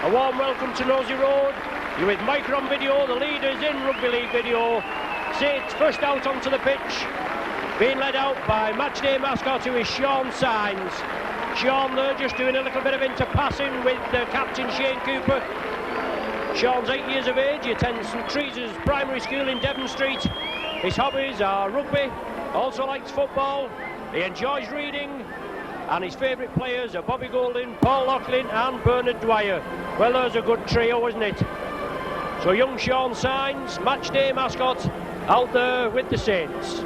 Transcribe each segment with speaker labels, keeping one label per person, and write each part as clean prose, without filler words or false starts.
Speaker 1: A warm welcome to Nosey Road. You're with Micron Video, the leaders in Rugby League video. Saints first out onto the pitch, being led out by matchday mascot who is Sean Signs. Sean there just doing a little bit of inter-passing with captain Shane Cooper. Sean's 8 years of age, he attends St Teresa's Primary School in Devon Street. His hobbies are rugby, also likes football, he enjoys reading, and his favourite players are Bobby Golding, Paul Loughlin and Bernard Dwyer. Well, there's a good trio, isn't it? So young Sean Signs, matchday mascot, out there with the Saints.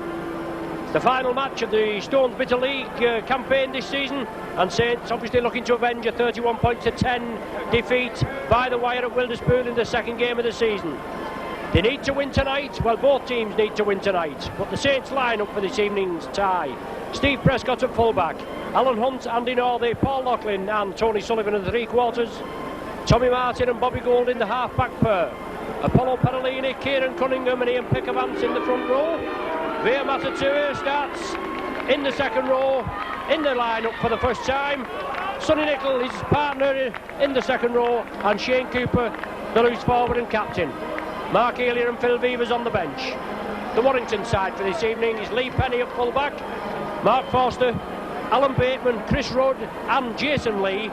Speaker 1: It's the final match of the Stones Bitter League campaign this season, and Saints obviously looking to avenge a 31-10 defeat by the wire at Wilderspool in the second game of the season. They need to win tonight. Well, both teams need to win tonight, but the Saints line up for this evening's tie. Steve Prescott at fullback, Alan Hunt, Andy Northey, Paul Loughlin and Tony Sullivan in the three quarters, Tommy Martin and Bobby Gould in the half-back pair, Apollo Perolini, Kieran Cunningham and Ian Pickavance in the front row. Vea Matatua starts in the second row, in the line-up for the first time. Sonny Nicol, his partner, in the second row, and Shane Cooper, the loose forward and captain. Mark Ealier and Phil Vivers on the bench. The Warrington side for this evening is Lee Penny at fullback, Mark Forster, Alan Bateman, Chris Rudd and Jason Lee,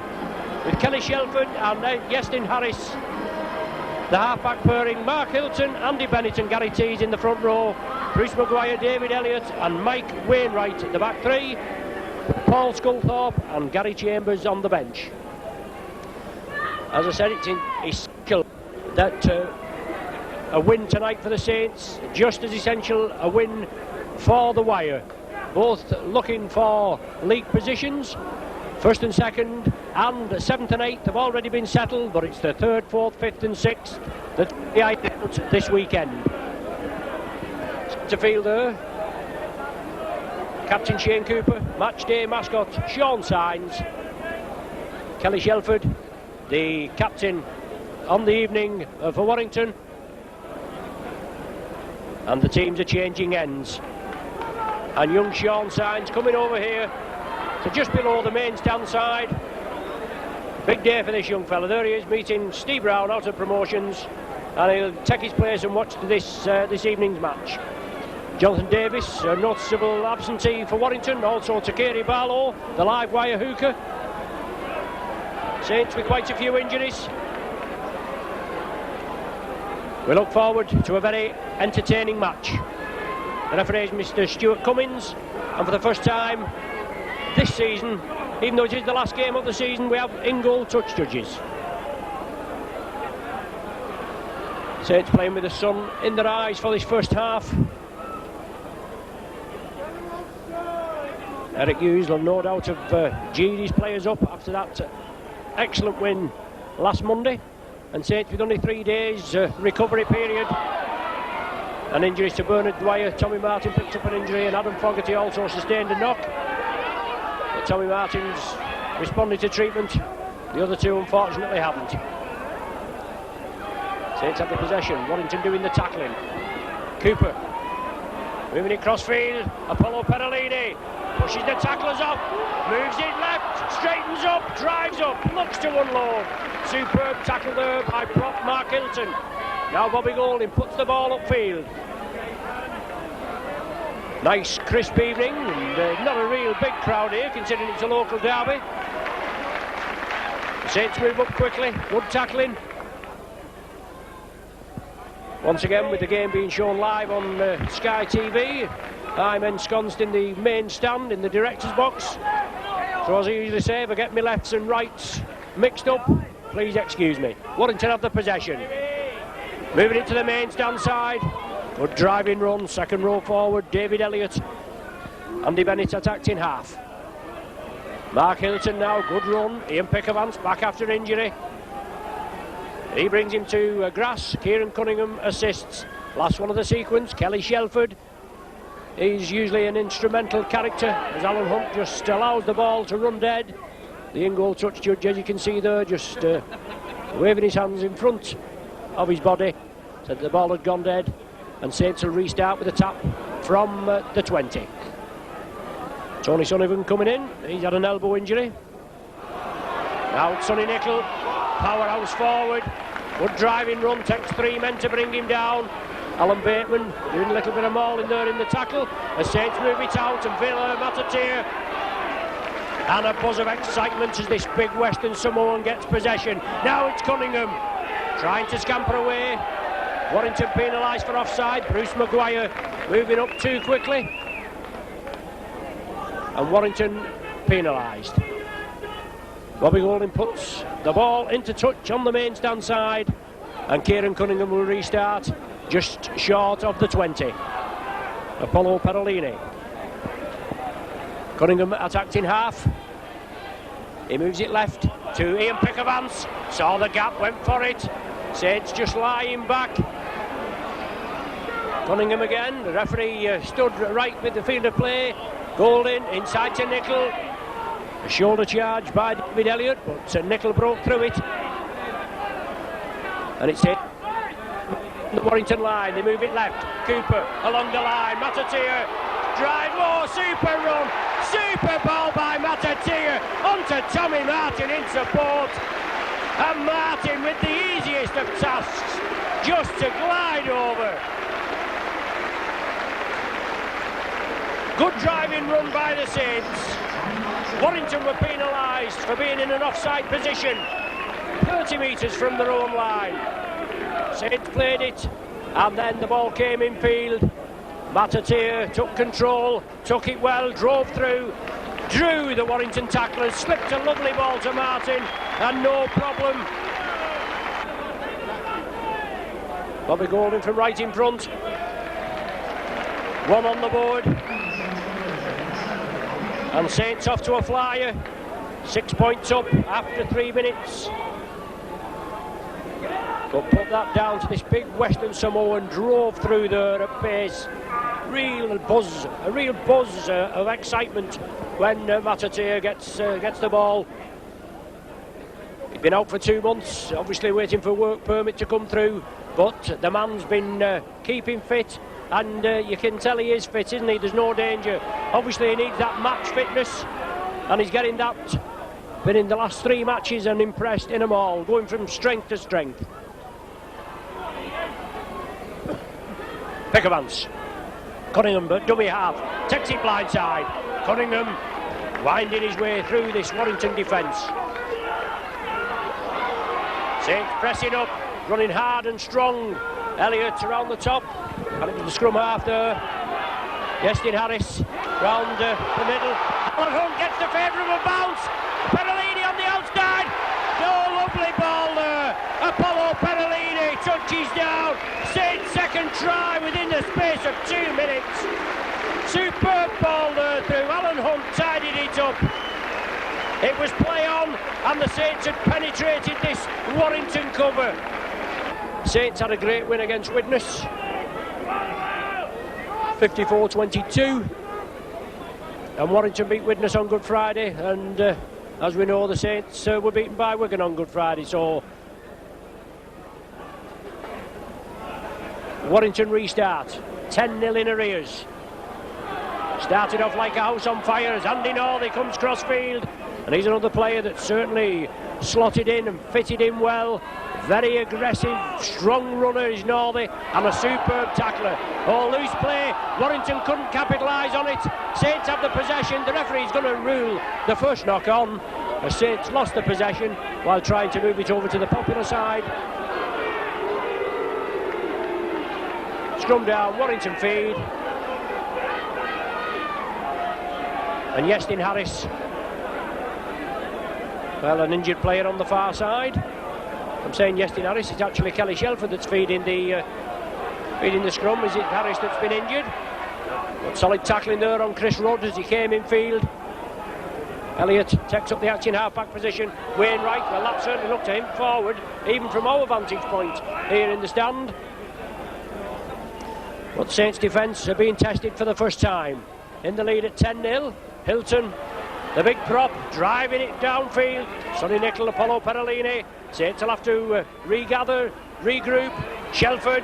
Speaker 1: with Kelly Shelford and Yestin Harris. The half-back pairing, Mark Hilton, Andy Bennett and Gary Tees in the front row, Bruce Maguire, David Elliott and Mike Wainwright at the back three, Paul Sculthorpe and Gary Chambers on the bench. As I said, it's in his skill that a win tonight for the Saints, just as essential a win for the wire. Both looking for league positions. First and second and 7th and 8th have already been settled, but it's the 3rd, 4th, 5th and 6th that the out this weekend. To field there, Captain Shane Cooper, matchday mascot Sean Signs, Kelly Shelford, the captain on the evening for Warrington, and the teams are changing ends. And young Sean Signs coming over here to just below the main stand side. Big day for this young fella. There he is meeting Steve Brown out of promotions, and he'll take his place and watch this evening's match. Jonathan Davis, a noticeable absentee for Warrington, also Takeri Barlow, the live wire hooker. Saints with quite a few injuries. We look forward to a very entertaining match. The referee is Mr. Stuart Cummins, and for the first time this season, even though it is the last game of the season, we have in-goal touch judges. Saints playing with the sun in their eyes for this first half. Eric Hughes will no doubt have G'd his players up after that excellent win last Monday, and Saints with only 3 days recovery period. And injuries to Bernard Dwyer. Tommy Martin picked up an injury, and Adam Fogarty also sustained a knock. But Tommy Martin's responded to treatment. The other two unfortunately haven't. Saints have the possession. Warrington doing the tackling. Cooper moving it crossfield. Apollo Perolini pushes the tacklers off, moves it left, straightens up, drives up, looks to unload. Superb tackle there by prop Mark Hilton. Now Bobby Golding puts the ball upfield. Nice crisp evening, and not a real big crowd here considering it's a local derby. The Saints move up quickly, good tackling. Once again, with the game being shown live on Sky TV, I'm ensconced in the main stand in the director's box. So as I usually say, if I get my lefts and rights mixed up, please excuse me. Warrington have the possession. Moving it to the main stand side. Good driving run, second row forward, David Elliott. Andy Bennett attacked in half. Mark Hilton now, good run. Ian Pickavance back after injury. He brings him to grass. Kieran Cunningham assists. Last one of the sequence, Kelly Shelford. He's usually an instrumental character as Alan Hunt just allows the ball to run dead. The in-goal touch judge, as you can see there, just waving his hands in front of his body, said the ball had gone dead, and Saints will restart with a tap from the 20. Tony Sullivan coming in, he's had an elbow injury. Now it's Sonny Nicol, powerhouse forward. Good driving run, takes 3 men to bring him down. Alan Bateman doing a little bit of mauling there in the tackle. As Saints move it out and Villa Matatier. And a buzz of excitement as this big Western Samoan gets possession. Now it's Cunningham trying to scamper away. Warrington penalised for offside. Bruce Maguire moving up too quickly. And Warrington penalised. Bobby Golding puts the ball into touch on the main stand side, and Kieran Cunningham will restart just short of the 20. Apollo Perolini. Cunningham attacked in half. He moves it left to Ian Pickavance. Saw the gap, went for it. Saints just lying back. Cunningham again. The referee stood right with the field of play. Golding inside to Nicol. A shoulder charge by David Elliott, but Nicol broke through it. And it's hit the Warrington line. They move it left. Cooper along the line. Matatier drive. Oh, super run. Super ball by Matatier onto Tommy Martin in support. And Martin with the easiest of tasks just to glide over. Good driving run by the Saints. Warrington were penalised for being in an offside position 30 metres from their own line. Saints played it, and then the ball came in field. Matatier took control, took it well, drove through, drew the Warrington tacklers, slipped a lovely ball to Martin, and no problem. Bobby Golding from right in front. One on the board. And Saints off to a flyer. 6 points up after 3 minutes. But put that down to this big Western Samoan, drove through there at pace. A real buzz of excitement when Matatier gets the ball. He's been out for 2 months, obviously waiting for work permit to come through, but the man's been keeping fit, and you can tell he is fit, isn't he? There's no danger. Obviously he needs that match fitness, and he's getting that. Been in the last 3 matches and impressed in them all, going from strength to strength. Pickavance. Cunningham, but dummy half, takes it blindside. Cunningham winding his way through this Warrington defence. Saints pressing up, running hard and strong. Elliott around the top, and it was the scrum half there. Yestin Harris round the middle. Alan Hunt gets the favourable bounce. Perolini on the outside. No, lovely ball there. Apollo Perolini touches down. Saints' second try within the space of 2 minutes. Superb ball there through. Alan Hunt tidied it up. It was play on, and the Saints had penetrated this Warrington cover. Saints had a great win against Widnes. 54-22. And Warrington beat Widnes on Good Friday, and as we know, the Saints were beaten by Wigan on Good Friday, so Warrington restart, 10-0 in arrears. Started off like a house on fire as Andy Northey comes cross-field, and he's another player that certainly slotted in and fitted in well. Very aggressive, strong runner is Northey, and a superb tackler. Oh, loose play, Warrington couldn't capitalise on it. Saints have the possession, the referee's going to rule the first knock on. The Saints lost the possession while trying to move it over to the popular side. Scrum down, Warrington feed. And Yestin Harris, well, an injured player on the far side. I'm saying Yestin Harris, it's actually Kelly Shelford that's feeding the scrum. Is it Harris that's been injured? But solid tackling there on Chris Rudd as he came in field. Elliott takes up the acting half-back position. Wainwright, well, that certainly looked to him forward, even from our vantage point here in the stand. But Saints' defence are being tested for the first time. In the lead at 10-0, Hilton, the big prop, driving it downfield. Sonny Nicol, Apollo Perolini. Saints will have to regather, regroup. Shelford,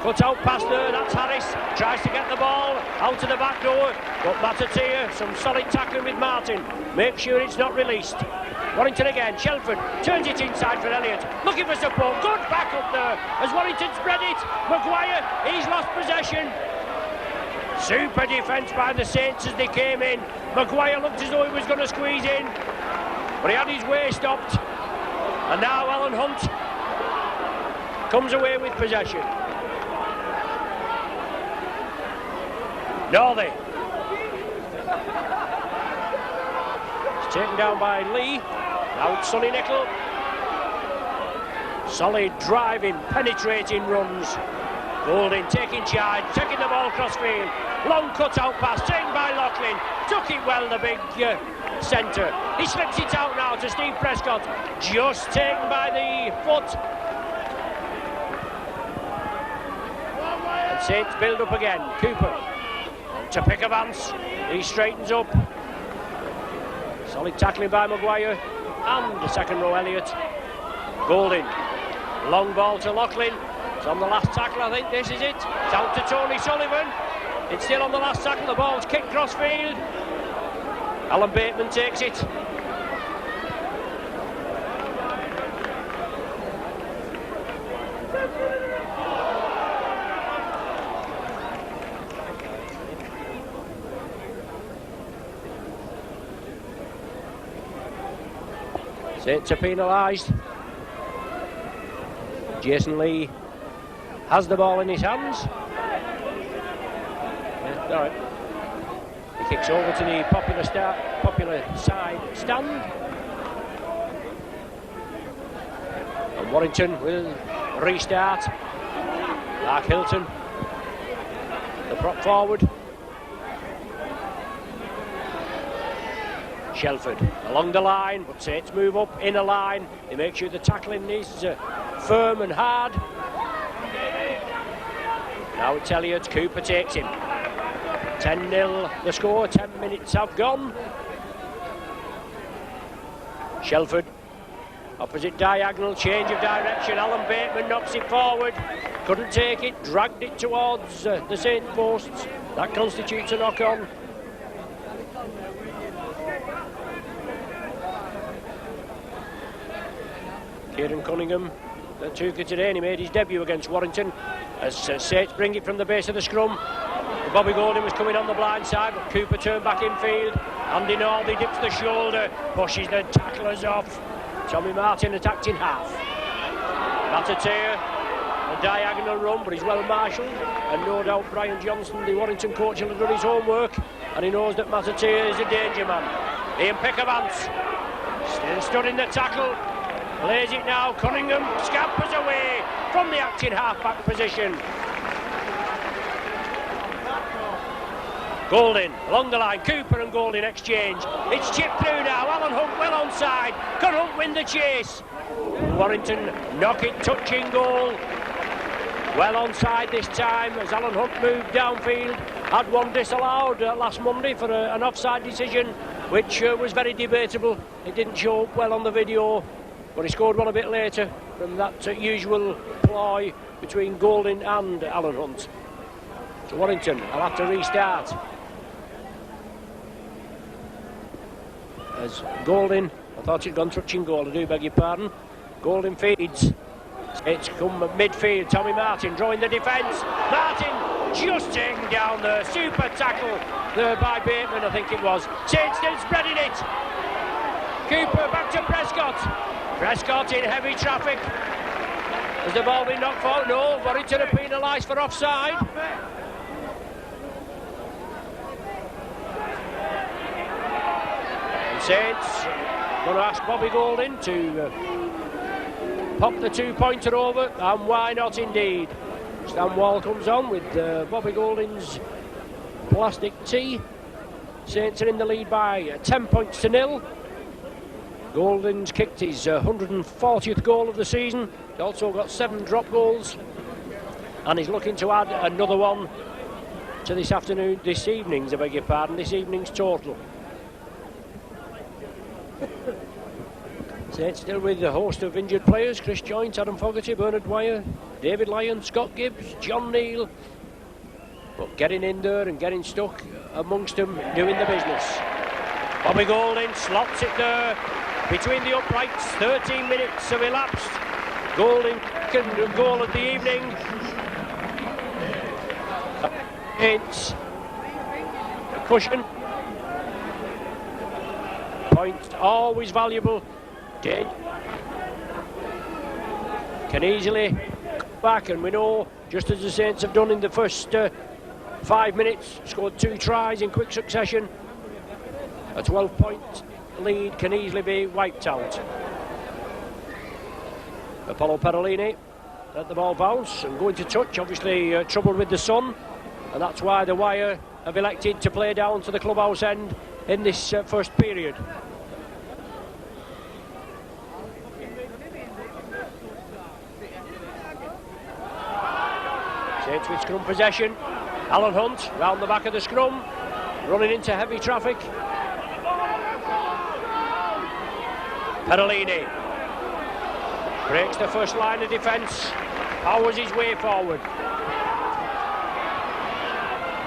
Speaker 1: cut out past there, that's Harris. Tries to get the ball out to the back door. But Matatier, some solid tackling with Martin. Make sure it's not released. Warrington again, Shelford turns it inside for Elliott, looking for support, good back up there as Warrington spread it. Maguire, he's lost possession. Super defence by the Saints as they came in. Maguire looked as though he was going to squeeze in, but he had his way stopped. And now Alan Hunt comes away with possession. Northey. It's taken down by Lee. Now it's Sonny Nickel. Solid driving, penetrating runs. Golding taking charge, taking the ball cross field. Long cut-out pass, taken by Loughlin. Took it well, the big centre. He slips it out now to Steve Prescott. Just taken by the foot. And Saints build up again. Cooper to pick a Vance. He straightens up. Solid tackling by Maguire. And the second row Elliott. Golding. Long ball to Loughlin. It's on the last tackle, I think this is it. It's out to Tony Sullivan. It's still on the last tackle, the ball's kicked cross field. Alan Bateman takes it. Saints are penalised. Jason Lee has the ball in his hands. Yeah, all right. He kicks over to the popular side stand. And Warrington will restart. Mark Hilton, the prop forward. Shelford along the line, but Saints move up in a line. They make sure the tackling is firm and hard. Now it's Elliott, Cooper takes him. 10-0 the score, 10 minutes have gone. Shelford, opposite diagonal, change of direction. Alan Bateman knocks it forward. Couldn't take it, dragged it towards the Saint posts. That constitutes a knock-on. Kieran Cunningham, the Tuka today, and he made his debut against Warrington as Saints bring it from the base of the scrum. Bobby Golding was coming on the blind side, but Cooper turned back infield. Andy Northey dips the shoulder, pushes the tacklers off. Tommy Martin attacked in half. Matatea, a diagonal run, but he's well marshalled, and no doubt Brian Johnson, the Warrington coach, will have done his homework, and he knows that Matatea is a danger man. Ian Pickervance still stood in the tackle. Plays it now, Cunningham scampers away from the acting half-back position. Golding along the line, Cooper and Golding exchange. It's chipped through now, Alan Hunt well onside. Can Hunt win the chase? Warrington knock it, touching goal. Well onside this time as Alan Hunt moved downfield. Had one disallowed last Monday for an offside decision, which was very debatable. It didn't show up well on the video, but he scored one a bit later from that usual ploy between Golding and Alan Hunt. So Warrington will have to restart. As Golding, I thought he'd gone touching goal, I do beg your pardon. Golding feeds. It's come midfield, Tommy Martin drawing the defence. Martin just taken down the super tackle there by Bateman, I think it was. Saints still spreading it. Cooper back to Prescott. Prescott in heavy traffic. Has the ball been knocked forward? No, Warrington are penalised for offside. And Saints going to ask Bobby Golding to pop the two-pointer over, and why not indeed. Stan Wall comes on with Bobby Golding's plastic tee. Saints are in the lead by 10 points to 0. Golding's kicked his 140th goal of the season. He's also got 7 drop goals, and he's looking to add another one to this evening's total. Saints still with a host of injured players: Chris Joynt, Adam Fogarty, Bernard Dwyer, David Lyon, Scott Gibbs, John Neal. But getting in there and getting stuck amongst them, doing the business. Bobby Golding slots it there. between the uprights. 13 minutes have elapsed. Golden goal of the evening. It's a cushion. Point always valuable. Can easily come back, and we know, just as the Saints have done in the first 5 minutes, scored 2 tries in quick succession. A 12-point lead can easily be wiped out. Apollo Perolini let the ball bounce and going to touch. Obviously trouble with the sun, and that's why the Wire have elected to play down to the clubhouse end in this first period. Saints with scrum possession. Alan Hunt round the back of the scrum, running into heavy traffic. Perolini breaks the first line of defence, powers his way forward.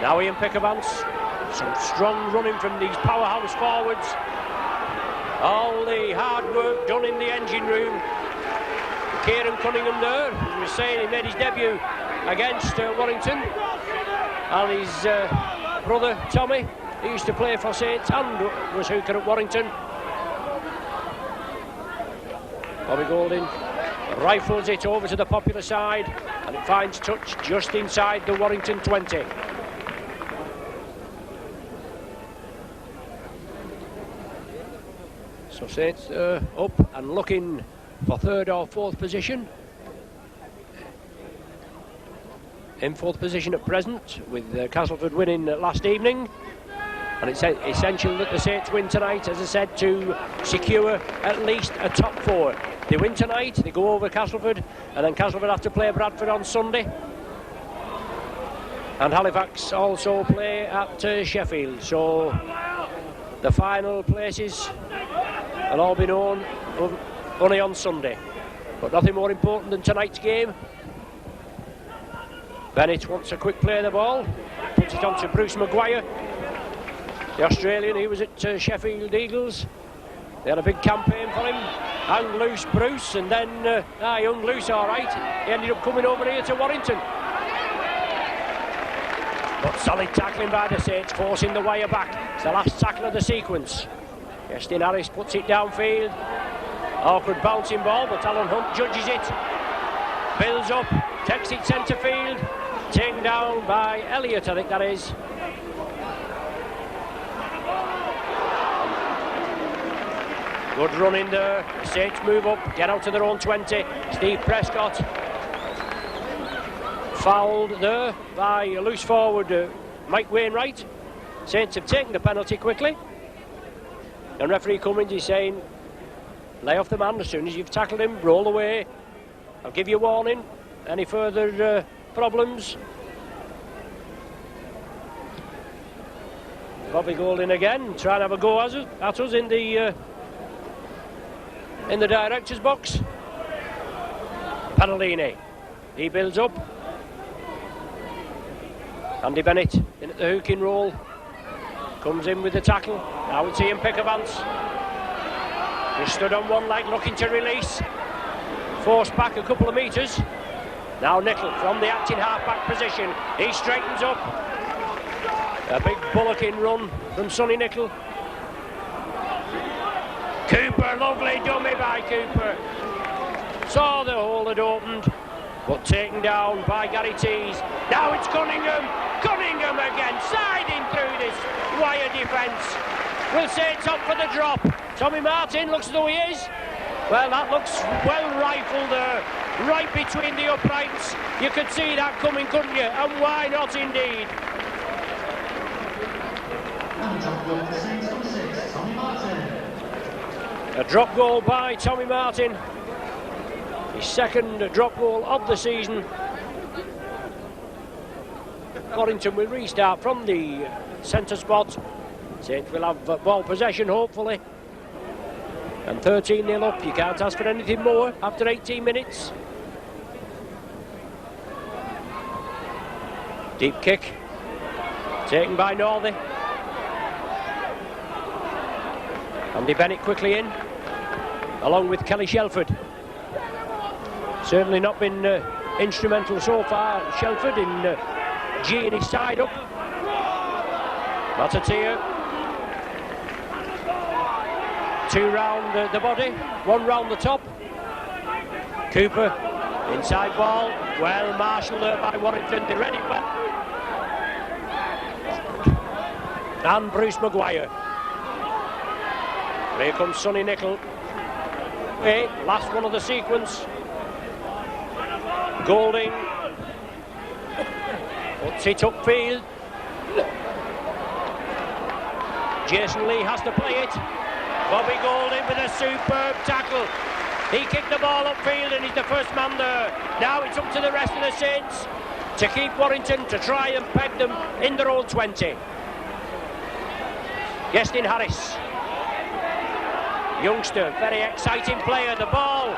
Speaker 1: Now Ian Pickavance, some strong running from these powerhouse forwards. All the hard work done in the engine room. Kieran Cunningham there, as we were saying, he made his debut against Warrington, and his brother Tommy, he used to play for Saints and was hooker at Warrington. Bobby Golding rifles it over to the Popular side, and it finds touch just inside the Warrington 20. So Saints up and looking for 3rd or 4th position. In 4th position at present, with Castleford winning last evening. And it's essential that the Saints win tonight, as I said, to secure at least a top 4. They win tonight, they go over Castleford, and then Castleford have to play Bradford on Sunday. And Halifax also play at Sheffield. So the final places will all be known only on Sunday. But nothing more important than tonight's game. Bennett wants a quick play of the ball, puts it on to Bruce Maguire, the Australian. He was at Sheffield Eagles. They had a big campaign for him. Hung loose Bruce, and then he hung loose all right. He ended up coming over here to Warrington. But solid tackling by the Saints, forcing the Wire back. It's the last tackle of the sequence. Justin Harris puts it downfield. Awkward bouncing ball, but Alan Hunt judges it. Builds up, takes it centre field. Taken down by Elliott, I think that is. Good run in there. The Saints move up, get out to their own 20. Steve Prescott fouled there by a loose forward Mike Wainwright. Saints have taken the penalty quickly. And referee Cummins is saying, lay off the man as soon as you've tackled him, roll away. I'll give you a warning. Any further problems? Bobby Golding again, trying to have a go at us in the director's box. Perolini, he builds up. Andy Bennett in at the hooking role, comes in with the tackle. Now it's Ian Pickavance. He stood on one leg looking to release, forced back a couple of metres. Now Nickel from the acting half-back position, he straightens up. A big bullocking run from Sonny Nickel. Cooper, lovely dummy by Cooper. Saw the hole had opened, but taken down by Gary Tees. Now it's Cunningham. Cunningham again, siding through this Wire defence. We'll say it's up for the drop. Tommy Martin looks as though he is. Well, that looks well rifled there, right between the uprights. You could see that coming, couldn't you? And why not indeed? A drop goal by Tommy Martin. His second drop goal of the season. Warrington will restart from the centre spot. Saints will have ball possession, hopefully. And 13-0 up. You can't ask for anything more after 18 minutes. Deep kick. Taken by Northey. Andy Bennett quickly in. along with Kelly Shelford. Certainly not been instrumental so far, Shelford, in G'ing his side up. Matatea. 2 round the body, 1 round the top. Cooper, inside ball, well marshalled there by Warrington, they read it well. And Bruce Maguire. Here comes Sonny Nicol. Hey, last one of the sequence. Golding puts it upfield. Jason Lee has to play it. Bobby Golding with a superb tackle. He kicked the ball upfield and he's the first man there. Now it's up to the rest of the Saints to keep Warrington, to try and peg them in their own 20. Gestin Harris, youngster, very exciting player. The ball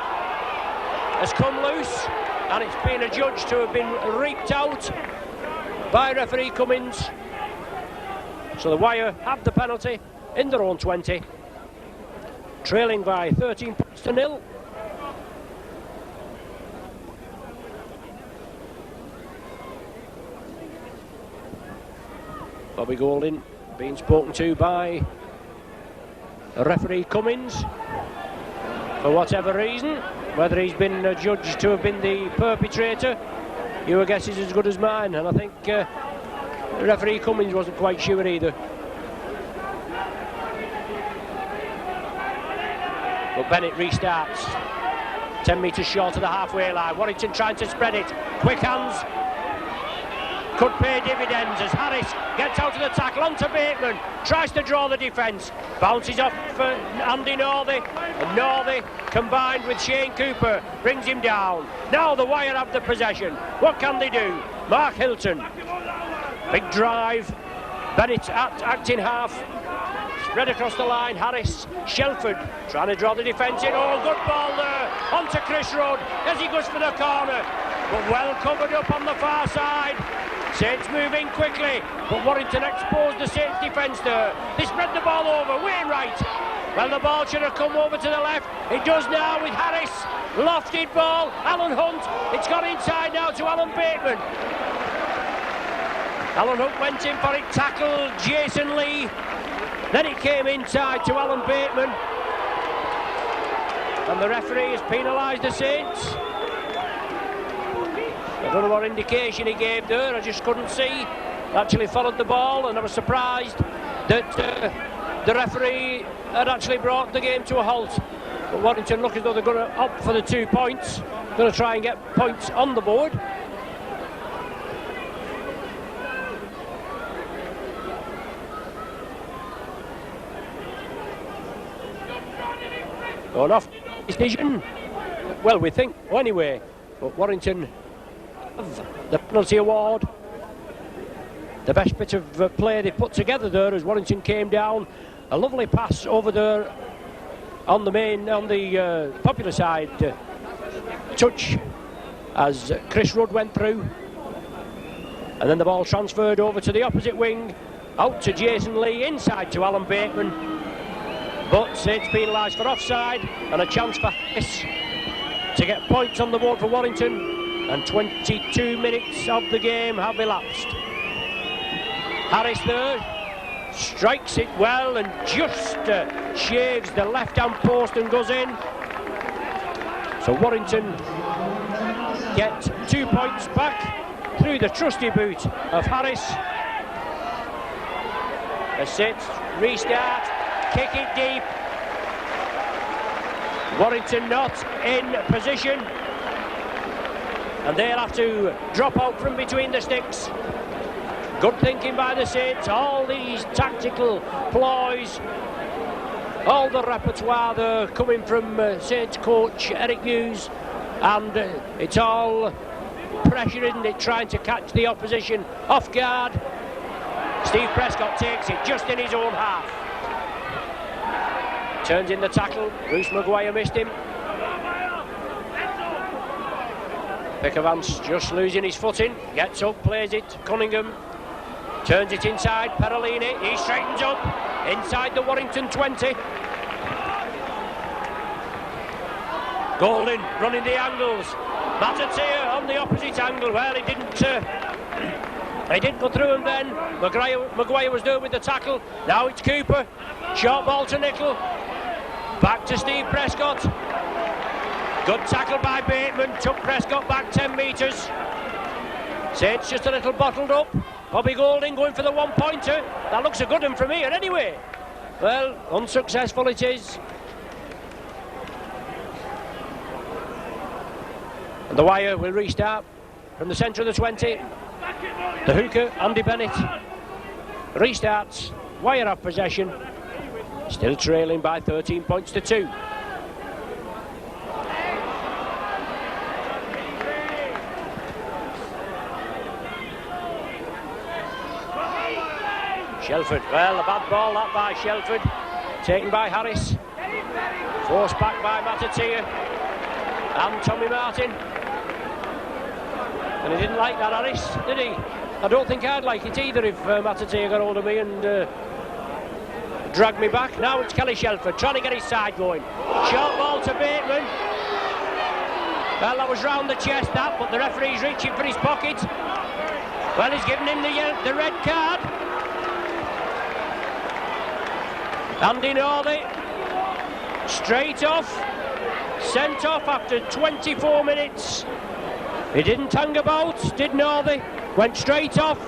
Speaker 1: has come loose and it's been adjudged to have been reaped out by referee Cummins. So the Wire have the penalty in their own 20, trailing by 13 points to 0. Bobby Golding being spoken to by referee Cummins for whatever reason. Whether he's been judged to have been the perpetrator, your guess is as good as mine, and I think referee Cummins wasn't quite sure either. But Bennett restarts, 10 metres short of the halfway line. Warrington trying to spread it, quick hands, could pay dividends as Harris gets out of the tackle onto Bateman, tries to draw the defence, bounces off for Andy Northey, and Northey combined with Shane Cooper brings him down. Now the Wire have the possession. What can they do? Mark Hilton, big drive, Bennett acting half, spread across the line. Harris, Shelford trying to draw the defence in. Oh, good ball there onto Chris Rudd as he goes for the corner, but well covered up on the far side. Saints moving quickly, but Warrington exposed the Saints defence there. They spread the ball over. Wainwright, well, the ball should have come over to the left. It does now with Harris. Lofted ball, Alan Hunt. It's gone inside now to Alan Bateman. Alan Hunt went in for it, tackled Jason Lee. Then it came inside to Alan Bateman. And the referee has penalised the Saints. I don't know what indication he gave there, I just couldn't see. Actually followed the ball, and I was surprised that the referee had actually brought the game to a halt. But Warrington look as though they're going to opt for the 2 points, going to try and get points on the board. Going off decision, well, we think, well, anyway, but Warrington the penalty award. The best bit of play they put together there as Warrington came down. A lovely pass over there on the popular side touch as Chris Rudd went through, and then the ball transferred over to the opposite wing, out to Jason Lee, inside to Alan Bateman, but Saints penalised for offside, and a chance for Harris to get points on the board for Warrington. And 22 minutes of the game have elapsed. Harris there, strikes it well and just shaves the left-hand post and goes in. So Warrington get 2 points back through the trusty boot of Harris. The Saints restart, kick it deep. Warrington not in position, and they'll have to drop out from between the sticks. Good thinking by the Saints, all these tactical ploys, all the repertoire there coming from Saints coach Eric Hughes, and it's all pressure, isn't it, trying to catch the opposition off guard. Steve Prescott takes it just in his own half. Turns in the tackle, Bruce Maguire missed him. Pickavance just losing his footing, gets up, plays it, Cunningham turns it inside, Perolini, he straightens up, inside the Warrington 20. Golding running the angles. Matatier on the opposite angle. Well, he didn't go through him then. Maguire was doing with the tackle. Now it's Cooper. Short ball to Nickel. Back to Steve Prescott. Good tackle by Bateman. Took Prescott back 10 metres. Saints just a little bottled up. Bobby Golding going for the one-pointer. That looks a good one from here anyway. Well, unsuccessful it is. And the Wire will restart from the centre of the 20. The hooker, Andy Bennett, restarts. Wire have possession. Still trailing by 13 points to 2. Shelford, well, a bad ball that by Shelford. Taken by Harris. Forced back by Matatier. And Tommy Martin. And he didn't like that, Harris, did he? I don't think I'd like it either if Matatier got hold of me and dragged me back. Now it's Kelly Shelford trying to get his side going. Short ball to Bateman. Well, that was round the chest, that, but the referee's reaching for his pocket. Well, he's giving him the red card. Andy Northey, straight off, sent off after 24 minutes. He didn't hang about, did Northey, went straight off.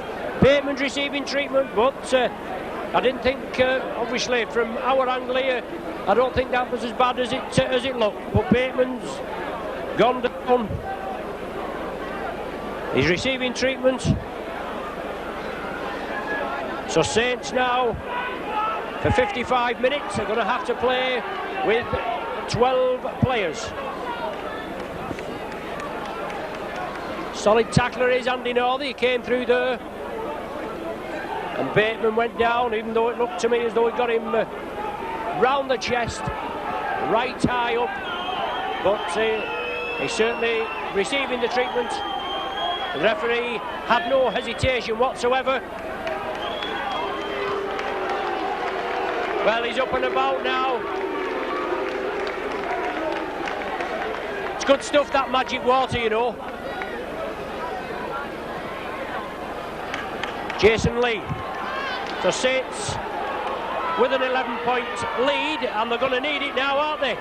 Speaker 1: Bateman's receiving treatment, but I didn't think, obviously, from our angle here, I don't think that was as bad as it looked. But Bateman's gone down. He's receiving treatment. So Saints now, for 55 minutes, are going to have to play with 12 players. Solid tackler is Andy Northey. He came through there. And Bateman went down, even though it looked to me as though he got him round the chest, right high up. But he's certainly receiving the treatment. The referee had no hesitation whatsoever. Well, he's up and about now. It's good stuff, that magic water, you know. Jason Lee. So Saints with an 11-point lead, and they're going to need it now, aren't they?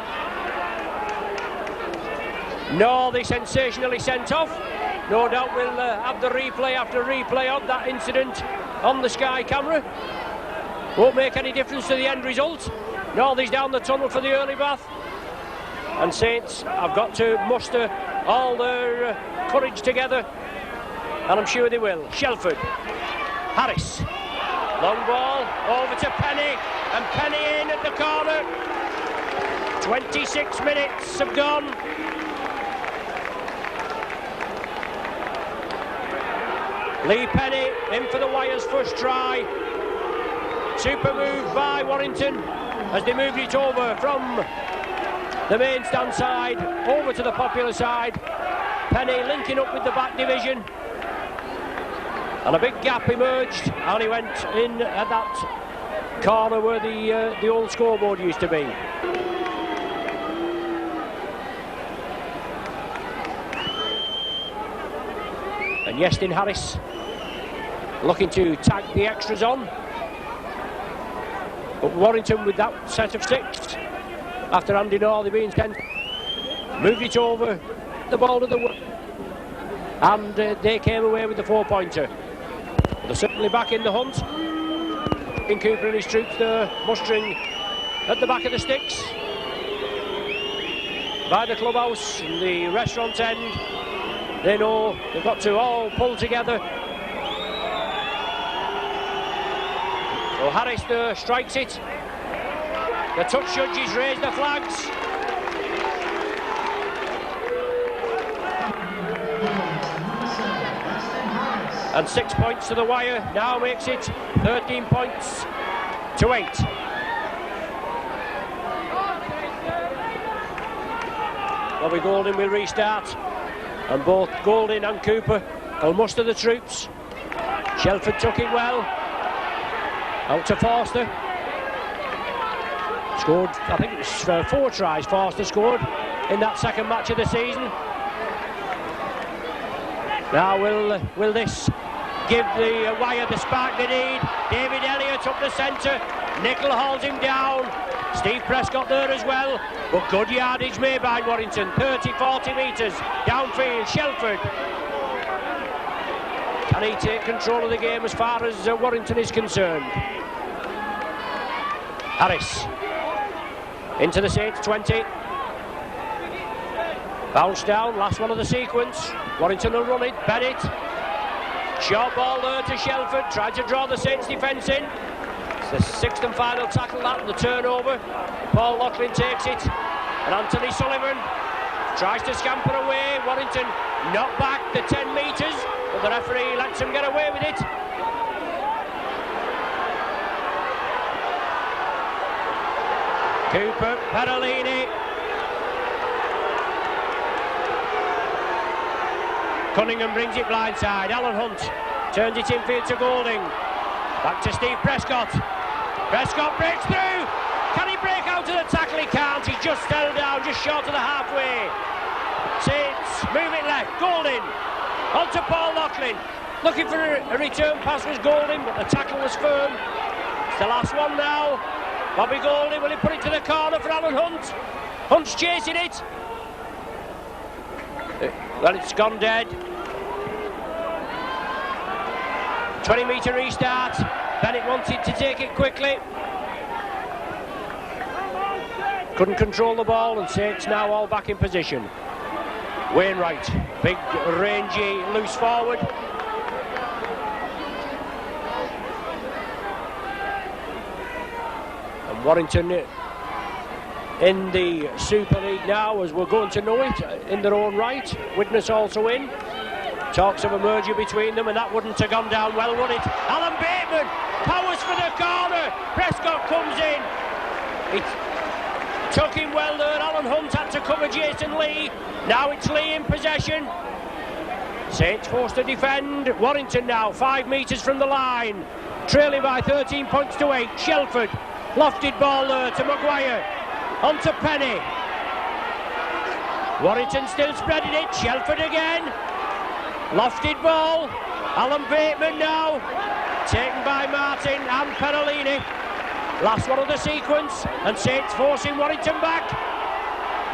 Speaker 1: Northey sensationally sent off. No doubt we'll have the replay after replay of that incident on the Sky camera. Won't make any difference to the end result. Northey's down the tunnel for the early bath. And Saints have got to muster all their courage together. And I'm sure they will. Shelford. Harris. Long ball over to Penny. And Penny in at the corner. 26 minutes have gone. Lee Penny in for the Wire's first try. Super move by Warrington as they moved it over from the main stand side over to the popular side. Penny linking up with the back division. And a big gap emerged, and he went in at that corner where the old scoreboard used to be. And Yestin Harris looking to tag the extras on. But Warrington with that set of 6 after Andy Northey being sent, moved it over the ball to the and they came away with the 4-pointer. They're certainly back in the hunt. In Cooper and his troops there mustering at the back of the sticks by the clubhouse and the restaurant end. They know they've got to all pull together. So Harris there strikes it. The touch judges raise the flags. And 6 points to the Wire now makes it 13 points to 8. Bobby Golding will restart, and both Golding and Cooper will muster the troops. Shelford took it well. Out to Forster. Scored, I think it was 4 tries Forster scored. in that second match of the season. Now will this give the Wire the spark they need? David Elliott up the centre. Nicol holds him down. Steve Prescott there as well. But good yardage made by Warrington. 30-40 metres downfield. Shelford. Can he take control of the game as far as Warrington is concerned? Harris. Into the Saints 20. Bounce down, last one of the sequence. Warrington will run it. Bennett. Short ball there to Shelford. Tried to draw the Saints defence in. It's the sixth and final tackle, that, and the turnover. Paul Loughlin takes it. And Anthony Sullivan tries to scamper away. Warrington knocked back the 10 metres, but the referee lets him get away with it. Cooper, Perolini. Cunningham brings it blindside. Alan Hunt turns it infield to Golding. Back to Steve Prescott. Prescott breaks through. Can he break out of the tackle? He can't. He's just held down, just short of the halfway. Saints move it left. Golding on to Paul Loughlin. Looking for a return pass was Golding, but the tackle was firm. It's the last one now. Bobby Golding, will he put it to the corner for Alan Hunt? Hunt's chasing it. Well, it's gone dead. 20-metre restart. Bennett wanted to take it quickly. Couldn't control the ball, and Saints now all back in position. Wainwright, big, rangy, loose forward. And Warrington in the Super League now, as we're going to know it, in their own right. Widnes also in. Talks of a merger between them, and that wouldn't have gone down well, would it? Alan Bateman powers for the corner. Prescott comes in. It took him well there. Alan Hunt had to cover Jason Lee. Now it's Lee in possession. Saints forced to defend. Warrington now 5 metres from the line, trailing by 13 points to 8. Shelford, lofted ball there to Maguire. On to Penny. Warrington still spreading it. Shelford again. Lofted ball. Alan Bateman now. Taken by Martin and Perolini. Last one of the sequence. And Saints forcing Warrington back.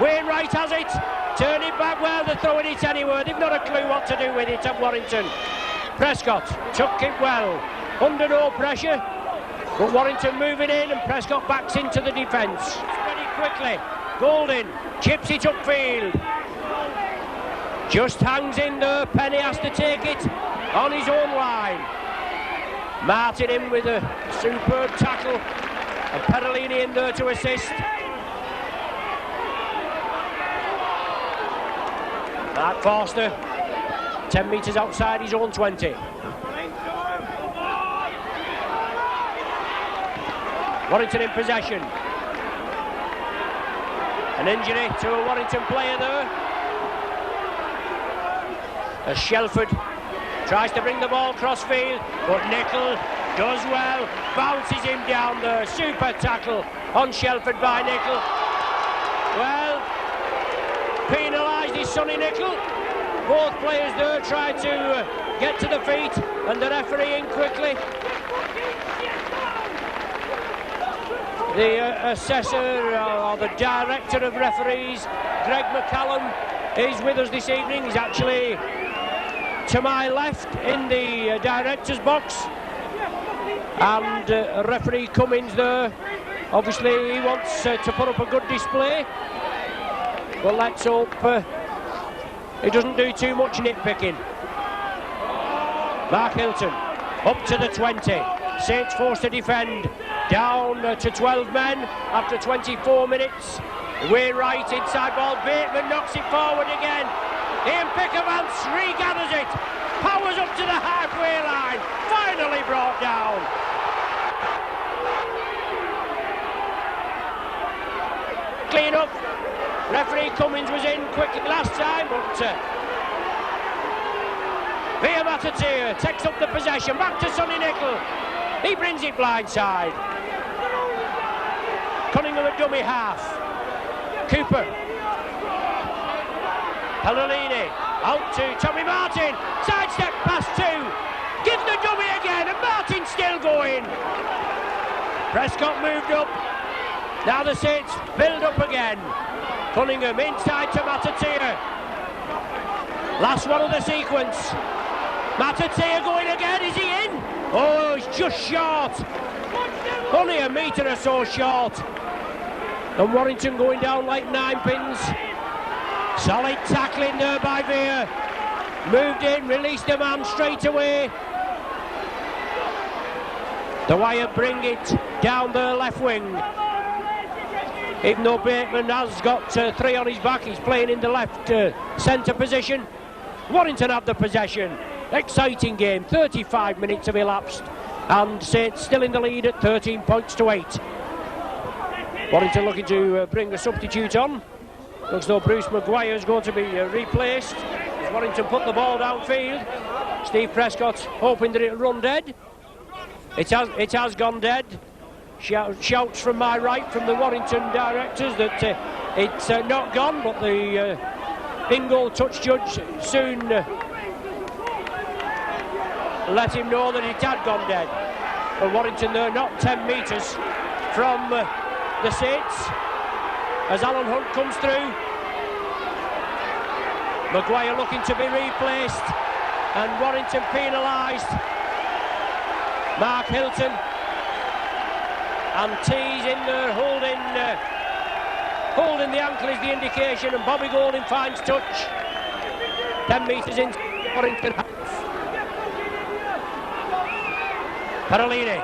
Speaker 1: Wainwright has it. Turn it back. Well, they're throwing it anywhere. They've not a clue what to do with it at Warrington. Prescott took it well. Under no pressure. But Warrington moving in, and Prescott backs into the defence. Spread it quickly. Golding chips it upfield. Just hangs in there. Penny has to take it on his own line. Martin in with a superb tackle, and Perolini in there to assist. Mark Forster, 10 metres outside his own 20. Warrington in possession. An injury to a Warrington player there. As Shelford tries to bring the ball crossfield, but Nicol does well, bounces him down there. Super tackle on Shelford by Nicol. Well, penalised is Sonny Nicol. Both players there tried to get to the feet, and the referee in quickly. The assessor or the director of referees, Greg McCallum, is with us this evening. He's actually to my left in the director's box, and referee Cummins there. Obviously he wants to put up a good display, but let's hope he doesn't do too much nitpicking. Mark Hilton up to the 20. Saints forced to defend, down to 12 men after 24 minutes. Wainwright inside ball. Bateman knocks it forward again. Ian Pickermans regathers it, powers up to the halfway line, finally brought down. Clean up. Referee Cummins was in quick last time, but Via Matatea takes up the possession, back to Sonny Nicol. He brings it blindside. Cunningham a dummy half. Cooper Pellerini out to Tommy Martin, sidestep past 2, gives the dummy again, and Martin's still going. Prescott moved up, now the Saints build up again. Cunningham inside to Matatea. Last one of the sequence. Matatea going again, is he in? Oh, he's just short. Only a metre or so short. And Warrington going down like 9 pins. Solid tackling there by Veer. Moved in, released the man straight away. The Wire bring it down the left wing. Even though Bateman has got 3 on his back, he's playing in the left centre position. Warrington have the possession. Exciting game, 35 minutes have elapsed. And Saints still in the lead at 13 points to 8. Warrington looking to bring a substitute on. Looks though Bruce Maguire is going to be replaced. As Warrington put the ball downfield. Steve Prescott hoping that it'll run dead. It has gone dead. Shouts from my right from the Warrington directors that it's not gone, but the in-goal touch judge soon let him know that it had gone dead. But Warrington, they're not 10 metres from the Saints as Alan Hunt comes through. Maguire looking to be replaced and Warrington penalised. Mark Hilton and T's in there holding the ankle is the indication, and Bobby Golding finds touch. 10 metres in Warrington half. Pellerini.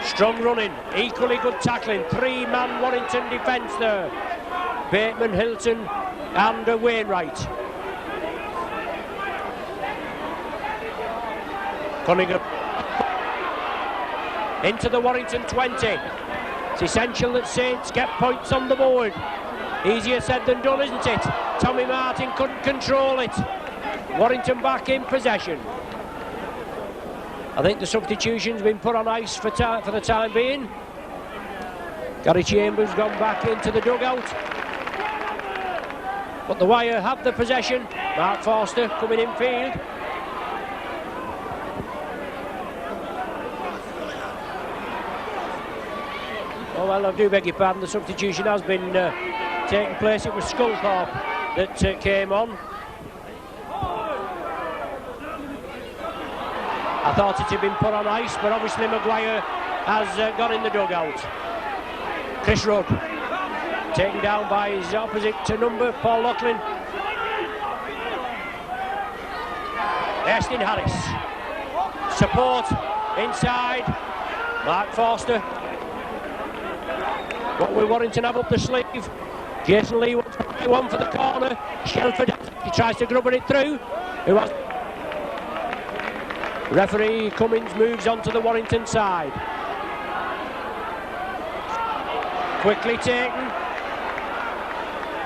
Speaker 1: Strong running, equally good tackling. 3-man Warrington defence there. Bateman, Hilton and Wainwright. Cunningham into the Warrington 20. It's essential that Saints get points on the board. Easier said than done, isn't it? Tommy Martin couldn't control it. Warrington back in possession. I think the substitution's been put on ice for the time being. Gary Chambers gone back into the dugout. But the Wire have the possession. Mark Forster coming in field. Oh well, I do beg your pardon, the substitution has been taking place. It was Sculthorpe that came on. I thought it had been put on ice, but obviously Maguire has got in the dugout. Chris Rudd taken down by his opposite number, Paul Loughlin. Austin Harris. Support inside. Mark Forster. What will Warrington have up the sleeve? Jason Lee wants to play one for the corner. Shelford, he tries to grubber it through. Who has... Referee Cummins moves on to the Warrington side. Quickly taken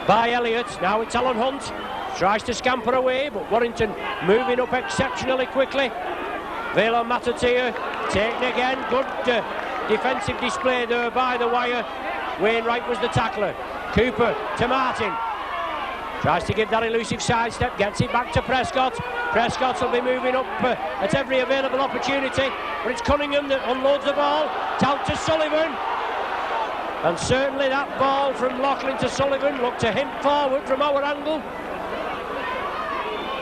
Speaker 1: by Elliott. Now it's Alan Hunt. Tries to scamper away, but Warrington moving up exceptionally quickly. Vela Matatea taken again. Good defensive display there by the Wire. Wainwright was the tackler. Cooper to Martin. Tries to give that elusive sidestep, gets it back to Prescott. Prescott will be moving up at every available opportunity, but it's Cunningham that unloads the ball. It's out to Sullivan. And certainly that ball from Loughlin to Sullivan looked to him forward from our angle.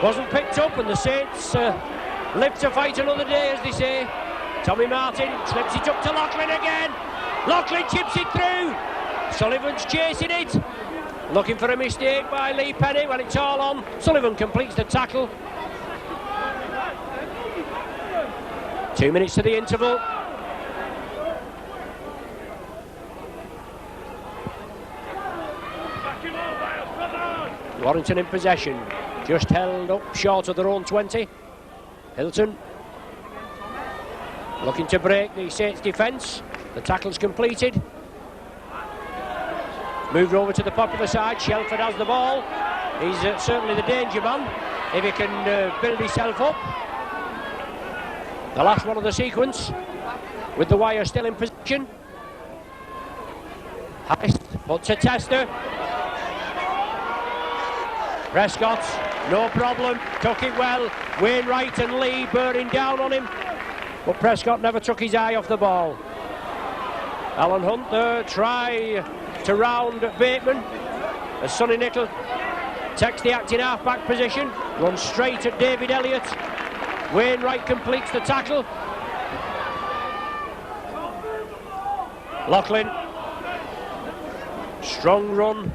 Speaker 1: Wasn't picked up, and the Saints live to fight another day, as they say. Tommy Martin slips it up to Loughlin again. Loughlin chips it through. Sullivan's chasing it. Looking for a mistake by Lee Penny when it's all on. Sullivan completes the tackle. 2 minutes to the interval. Warrington in possession. Just held up short of their own 20. Hilton looking to break the Saints defence. The tackle's completed. Moved over to the popular side. Shelford has the ball. He's certainly the danger man if he can build himself up. The last one of the sequence with the Wire still in position. Harris put to Tester. Prescott, no problem, took it well. Wainwright and Lee bearing down on him, but Prescott never took his eye off the ball. Alan Hunt there, try to round Bateman as Sonny Nicol takes the acting half-back position, runs straight at David Elliott. Wainwright completes the tackle. Loughlin, strong run,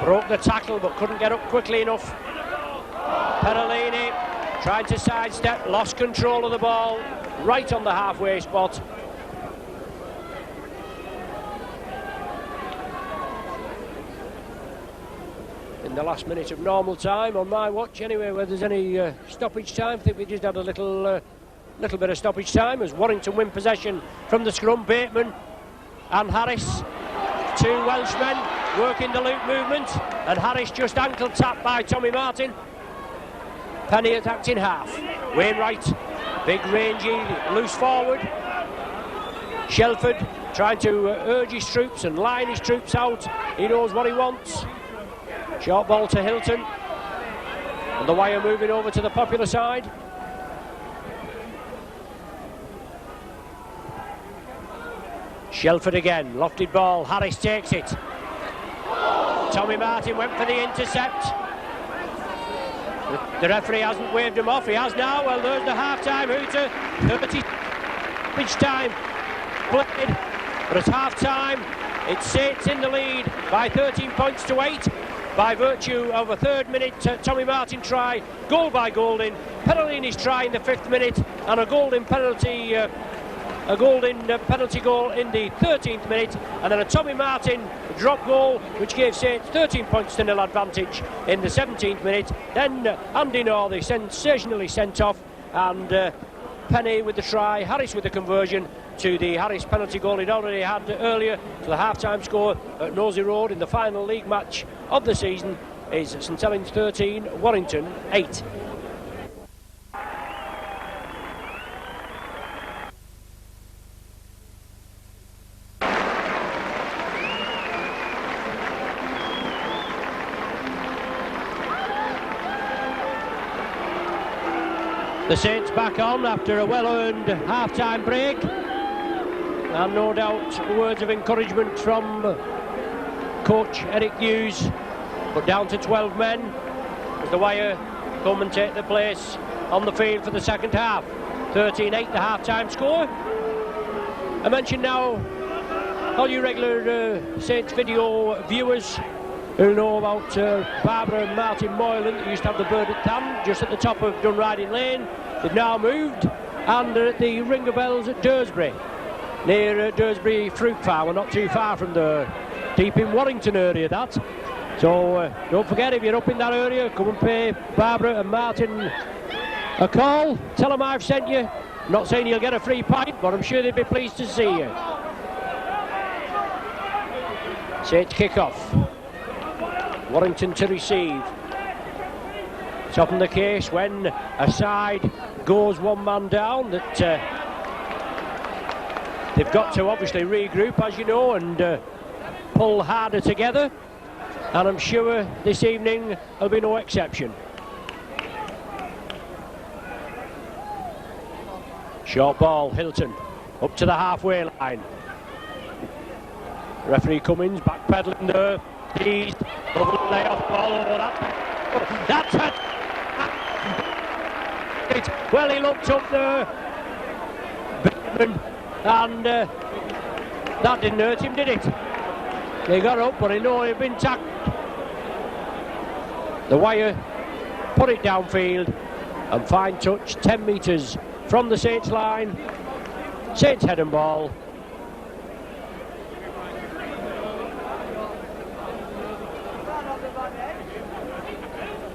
Speaker 1: broke the tackle but couldn't get up quickly enough. Perellini tried to sidestep, lost control of the ball right on the halfway spot. In the last minute of normal time, on my watch anyway, where there's any stoppage time. I think we just had a little bit of stoppage time as Warrington win possession from the scrum. Bateman and Harris, two Welshmen working the loop movement, and Harris just ankle tapped by Tommy Martin. Penny attacked in half. Wainwright, big rangy, loose forward. Shelford trying to urge his troops and line his troops out. He knows what he wants. Short ball to Hilton, and the wire moving over to the popular side. Shelford again, lofted ball, Harris takes it. Tommy Martin went for the intercept. The referee hasn't waved him off, he has now. Well, there's the half-time hooter. 30 stoppage time played, but at half-time it's Saints in the lead by 13 points to 8. By virtue of a third minute Tommy Martin try, goal by Golding, Perellini's try in the 5th minute, and a Golding penalty goal in the 13th minute, and then a Tommy Martin drop goal which gave Saints 13 points to 0 advantage in the 17th minute. Then Andy Northey sensationally sent off, and Penny with the try, Harris with the conversion to the Harris penalty goal he'd already had earlier. So the half-time score at Nosey Road in the final league match of the season is St Helens 13, Warrington 8. The Saints back on after a well-earned half-time break, and no doubt words of encouragement from coach Eric Hughes, but down to 12 men as the wire come and take the place on the field for the second half. 13-8 the half-time score. I mentioned now all you regular Saints video viewers who know about Barbara and Martin Moylan, that used to have the bird at Tam just at the top of Dunriding Lane. They've now moved, and they're at the Ring of Bells at Dursbury, near Dursbury Fruit Farm. We're not too far from the deep in Warrington area, that. So don't forget, if you're up in that area, come and pay Barbara and Martin a call. Tell them I've sent you. I'm not saying you'll get a free pint, but I'm sure they'd be pleased to see you. Saints kick off. Warrington to receive. It's often the case when a side goes one man down that they've got to obviously regroup, as you know, and pull harder together, and I'm sure this evening there'll be no exception. Short ball, Hilton up to the halfway line. Referee Cummins backpedaling there. He's double layoff ball over that. That's it. Well, he looked up there, Bateman, and that didn't hurt him, did it? He got up, but he knew he'd been tackled. The wire put it downfield, and fine touch, 10 metres from the Saints line. Saints head and ball.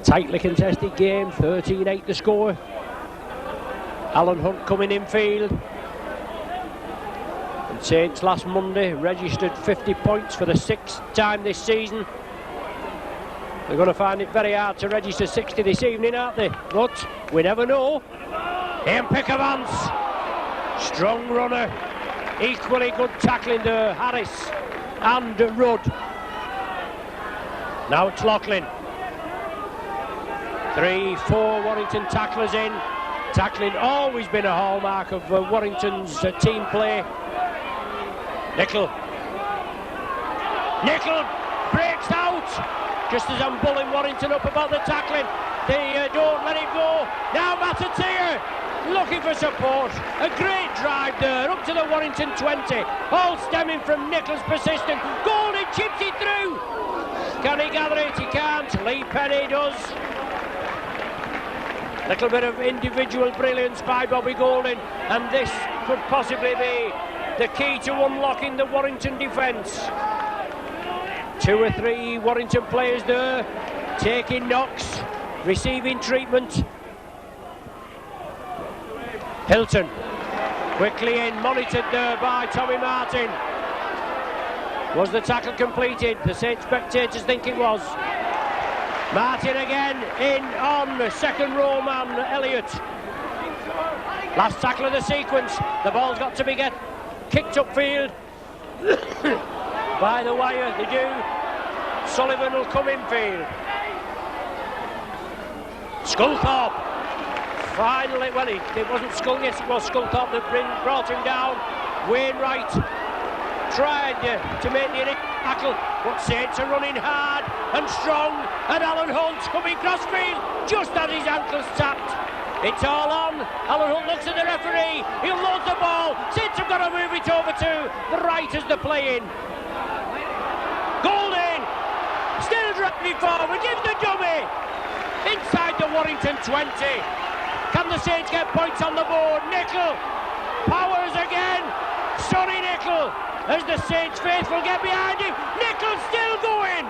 Speaker 1: Tightly contested game, 13-8 the score. Alan Hunt coming in field. And Saints last Monday registered 50 points for the 6th time this season. They're going to find it very hard to register 60 this evening, aren't they? But we never know. Ian Pickermans, strong runner, equally good tackling there, Harris and Rudd. Now it's Loughlin. 3-4 Warrington tacklers in. Tackling always been a hallmark of Warrington's team play. Nickel breaks out just as I'm bulling Warrington up about the tackling. They don't let it go. Now Matatier looking for support. A great drive there up to the Warrington 20. All stemming from Nickel's persistent. Golden chips it through. Can he gather it? He can't. Lee Penny does. Little bit of individual brilliance by Bobby Golding, and this could possibly be the key to unlocking the Warrington defence. 2 or 3 Warrington players there, taking knocks, receiving treatment. Hilton, quickly in, monitored there by Tommy Martin. Was the tackle completed? The Saints spectators think it was. Martin again in on the second row man, Elliott. Last tackle of the sequence. The ball's got to be kicked upfield by the wire. They do. Sullivan will come infield. Sculthorpe. Finally, well, it wasn't Skull, yes, it was Sculthorpe that brought him down. Wainwright tried to make the tackle, but Saints are running hard and strong, and Alan Hunt coming crossfield just as his ankle's tapped. It's all on. Alan Hunt looks at the referee. He'll load the ball. Saints have got to move it over to the right as they're playing. Golding still driving forward. Gives the dummy inside the Warrington 20. Can the Saints get points on the board? Nickel powers again. Sonny Nickel. As the Saints faithful get behind him, Nickel's still going.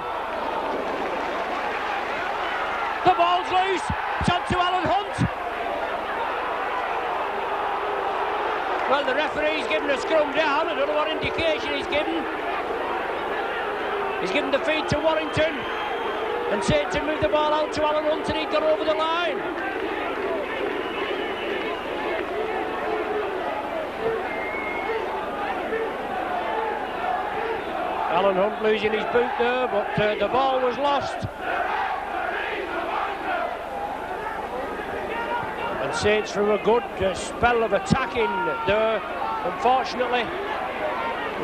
Speaker 1: The ball's loose. It's on to Alan Hunt. Well, the referee's given a scrum down. I don't know what indication he's given. He's given the feed to Warrington, and Saints had moved the ball out to Alan Hunt, and he'd got over the line. Alan Hunt losing his boot there, but the ball was lost. And Saints from a good spell of attacking there, unfortunately,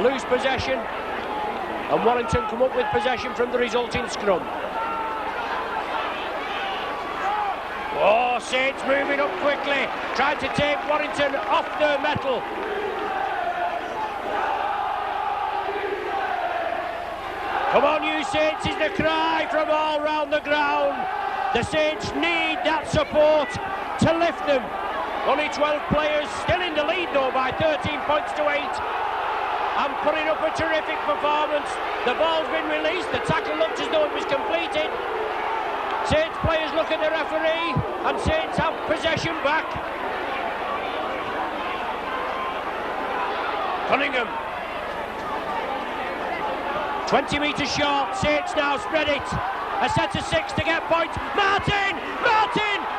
Speaker 1: lose possession, and Warrington come up with possession from the resulting scrum. Oh, Saints moving up quickly, trying to take Warrington off their mettle. Come on, you Saints, is the cry from all round the ground. The Saints need that support to lift them. Only 12 players, still in the lead though by 13 points to 8. And putting up a terrific performance. The ball's been released, the tackle looked as though it was completed. Saints players look at the referee, and Saints have possession back. Cunningham. 20 metres short, Saints now spread it. A set of 6 to get points. Martin!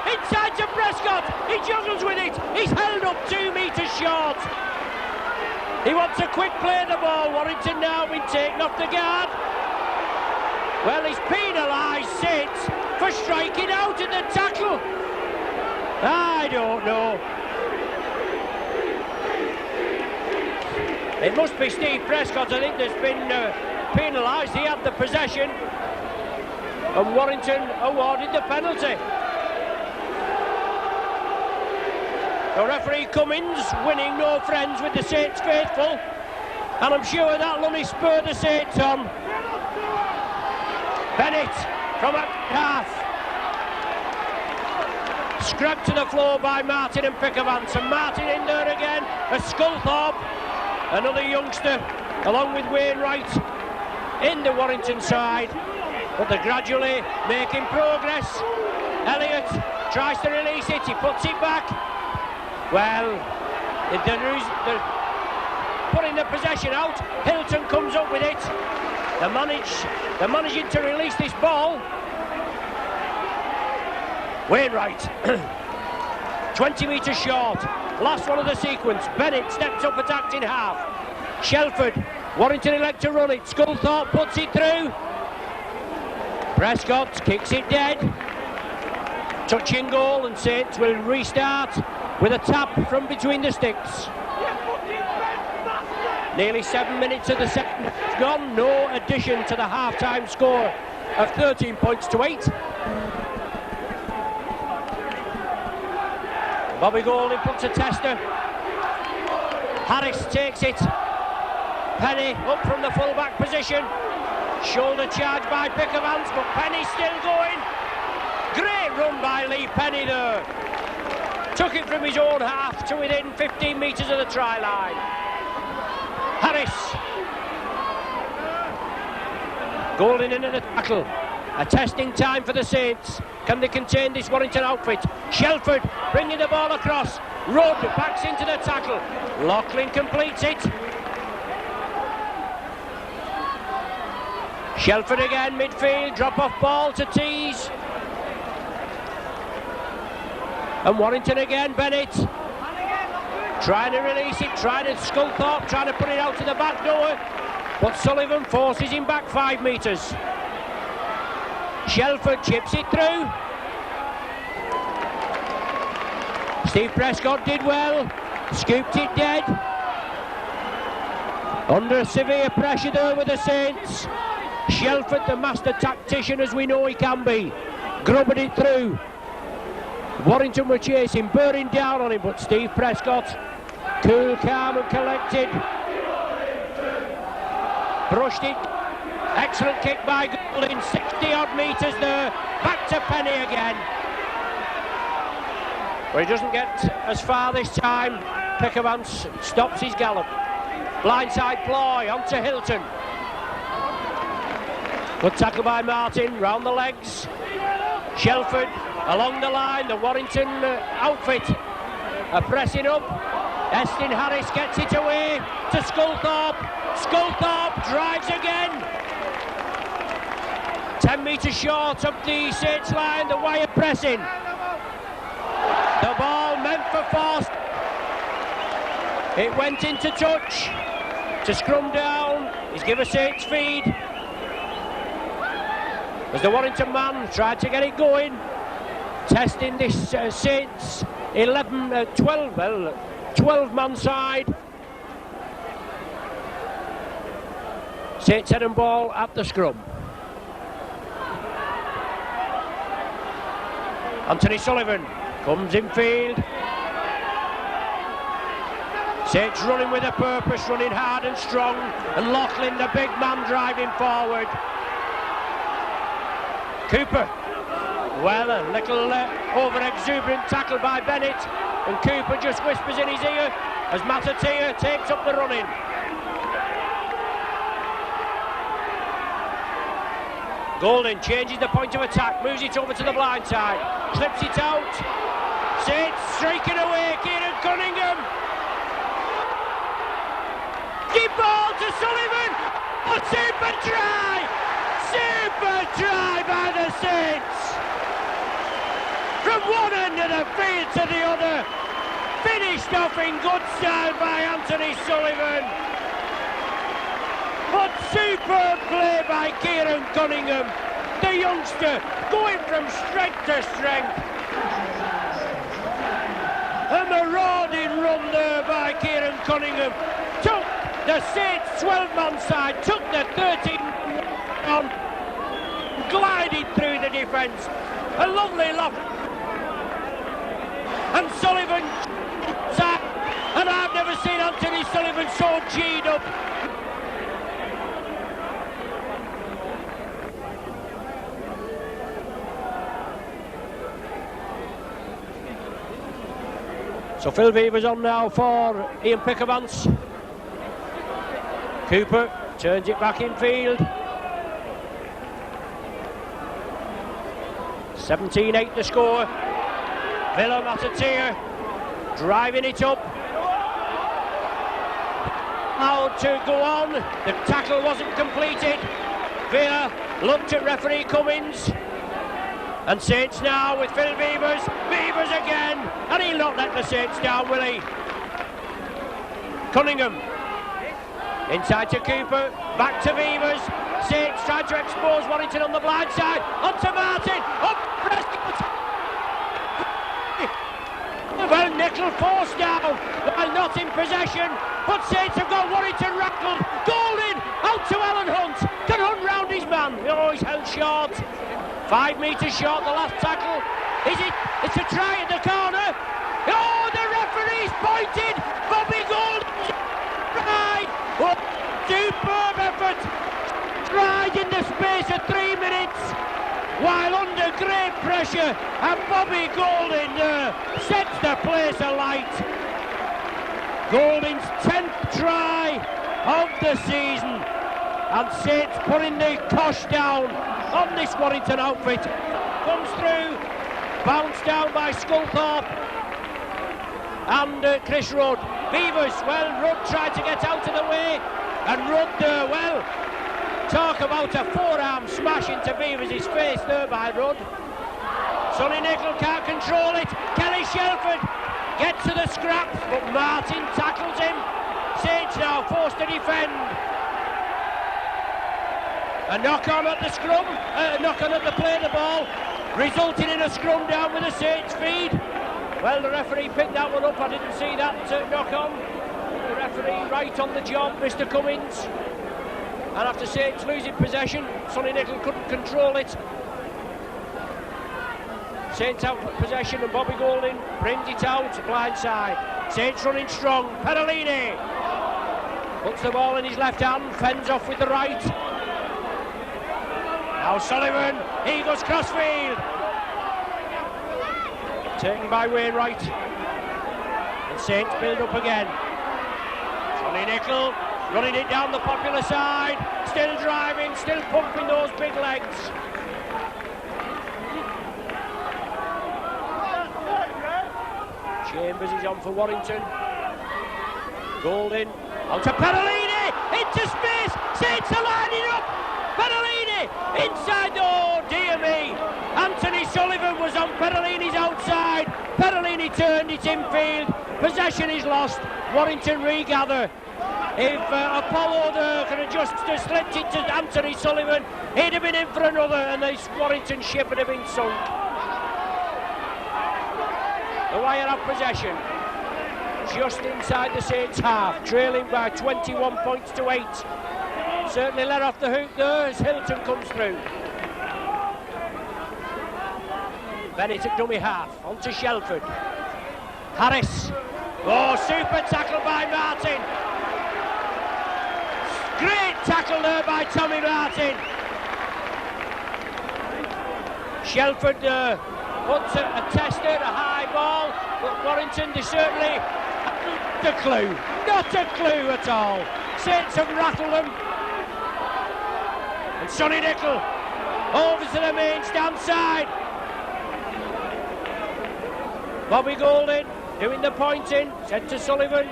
Speaker 1: Inside to Prescott! He juggles with it. He's held up 2 metres short. He wants a quick play of the ball. Warrington now been taken off the guard. Well, he's penalised Saints for striking out at the tackle. I don't know. It must be Steve Prescott, I think, that's been penalised. He had the possession, and Warrington awarded the penalty. The referee Cummins winning no friends with the Saints faithful, and I'm sure that'll only spur the Saints on. Bennett from a half, scrubbed to the floor by Martin and Pickavance, and Martin in there again. A Sculthorpe, another youngster, along with Wainwright in the Warrington side, but they're gradually making progress. Elliott tries to release it, he puts it back. Well, they're putting the possession out. Hilton comes up with it. They're managing to release this ball. Wainwright 20 metres short, last one of the sequence. Bennett steps up, attacked in half. Shelford, Warrington elect to run it. Sculthorpe puts it through. Prescott kicks it dead. Touching goal, and Saints will restart with a tap from between the sticks. Nearly 7 minutes of the second gone. No addition to the half-time score of 13 points to 8. Bobby Golding puts a tester. Harris takes it. Penny up from the full-back position. Shoulder charge by Pickavans, but Penny's still going. Great run by Lee Penny there. Took it from his own half to within 15 metres of the try line. Harris. Golding into the tackle. A testing time for the Saints. Can they contain this Warrington outfit? Shelford bringing the ball across. Rudd backs into the tackle. Loughlin completes it. Shelford again, midfield, drop off ball to Tees. And Warrington again, Bennett. Trying to release it, trying to Sculthorpe, trying to put it out to the back door. But Sullivan forces him back 5 metres. Shelford chips it through. Steve Prescott did well, scooped it dead. Under severe pressure there with the Saints. Shelford, the master tactician as we know he can be, grubbed it through. Warrington were chasing, bearing down on him, but Steve Prescott, cool, calm and collected, brushed it. Excellent kick by Golding, 60 odd metres there, back to Penny again. But he doesn't get as far this time. Pickavans stops his gallop. Blindside ploy onto Hilton. Good tackle by Martin, round the legs. Shelford along the line, the Warrington outfit are pressing up. Estin Harris gets it away to Sculthorpe. Sculthorpe drives again. 10 metres short of the Saints line, the wire pressing. The ball meant for force. It went into touch. To scrum down, he's given Saints feed. As the Warrington man tried to get it going. Testing this Saints 12-man side. Saints head and ball at the scrum. Anthony Sullivan comes in field. Saints running with a purpose, running hard and strong, and Loughlin, the big man, driving forward. Cooper, well, a little over-exuberant tackle by Bennett, and Cooper just whispers in his ear as Matatea takes up the running. Golding changes the point of attack, moves it over to the blind side, clips it out. Saints streaking away, Kieran Cunningham. Deep ball to Sullivan. A super try! Super try by the Saints! From one end of the field to the other. Finished off in good style by Anthony Sullivan. But superb play by Kieran Cunningham. The youngster going from strength to strength. A marauding run there by Kieran Cunningham. Took the Saints 12-man side, took the 13 on, glided through the defence. A lovely lock. And Sullivan, and I've never seen Anthony Sullivan so G'd up. So Phil Beaver's on now for Ian Pickavans. Cooper turns it back in field. 17-8 the score. Villa Matatea driving it up. How to go on. The tackle wasn't completed. Villa looked at referee Cummins. And Saints now with Phil Beavers. Beavers again. And he'll not let the Saints down, will he? Cunningham. Inside to Cooper. Back to Beavers. Saints trying to expose Warrington on the blind side. Onto Martin. Up Prescott. Well, Nickel forced down while not in possession. But Saints have got Warrington rattled. Golding out to Alan Hunt. Can Hunt round his man. Oh, he's held short. 5 metres short, the last tackle. Is it? It's a try at the corner. Oh, the referee's pointed. Bobby Golding. Right. Oh, superb effort. Right in the space of 3 minutes. While under great pressure, and Bobby Golding sets the place alight. Golding's 10th try of the season, and Saints putting the cosh down on this Warrington outfit. Comes through, bounced down by Sculthorpe and Chris Rudd. Beavers, well, Rudd tried to get out of the way, and Rudd, well, talk about a forearm smash into Beavers' face there by Rudd. Sonny Nickel can't control it. Kelly Shelford gets to the scraps, but Martin tackles him. Saints now forced to defend. A knock-on at the scrum, knock-on at the play of the ball, resulting in a scrum down with the Saints feed. Well, the referee picked that one up. I didn't see that knock-on. The referee right on the job, Mr. Cummins. And after Saints losing possession, Sonny Nickel couldn't control it. Saints out of possession and Bobby Golding brings it out, blind side. Saints running strong, Perolini puts the ball in his left hand, fends off with the right. Now Sullivan, he goes crossfield. Taken by Wainwright. And Saints build up again. Sonny Nickel running it down the popular side, still driving, still pumping those big legs. Chambers is on for Warrington. Golding, out to Perolini, into space, Saints are lining up. Perolini, inside, oh dear me. Anthony Sullivan was on Perolini's outside. Perolini turned it infield, possession is lost, Warrington regather. If Apollo could have just slipped it to Anthony Sullivan, he'd have been in for another, and this Warrington ship would have been sunk. The Wire have possession, just inside the Saints half, trailing by 21 points to 8. Certainly let off the hook there as Hilton comes through. Bennett at dummy half, on to Shelford. Harris, oh, super tackle by Martin. Great tackle there by Tommy Martin. Shelford puts a tester, a high ball, but Warrington, they certainly not a clue at all. Saints have rattled them. And Sonny Nickel over to the main stand side. Bobby Golding doing the pointing, sent to Sullivan.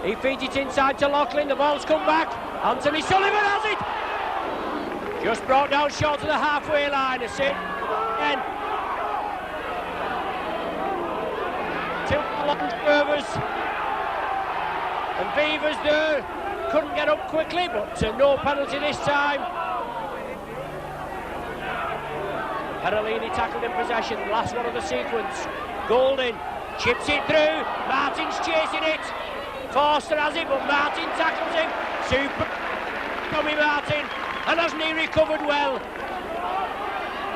Speaker 1: He feeds it inside to Loughlin, the ball's come back. Anthony Sullivan has it! Just brought down short to the halfway line, a sit. And two long servers. And Beavers there couldn't get up quickly, but no penalty this time. Perolini tackled in possession, last one of the sequence. Golding chips it through, Martin's chasing it. Forster has it, but Martin tackles him. Super Tommy Martin, and hasn't he recovered well?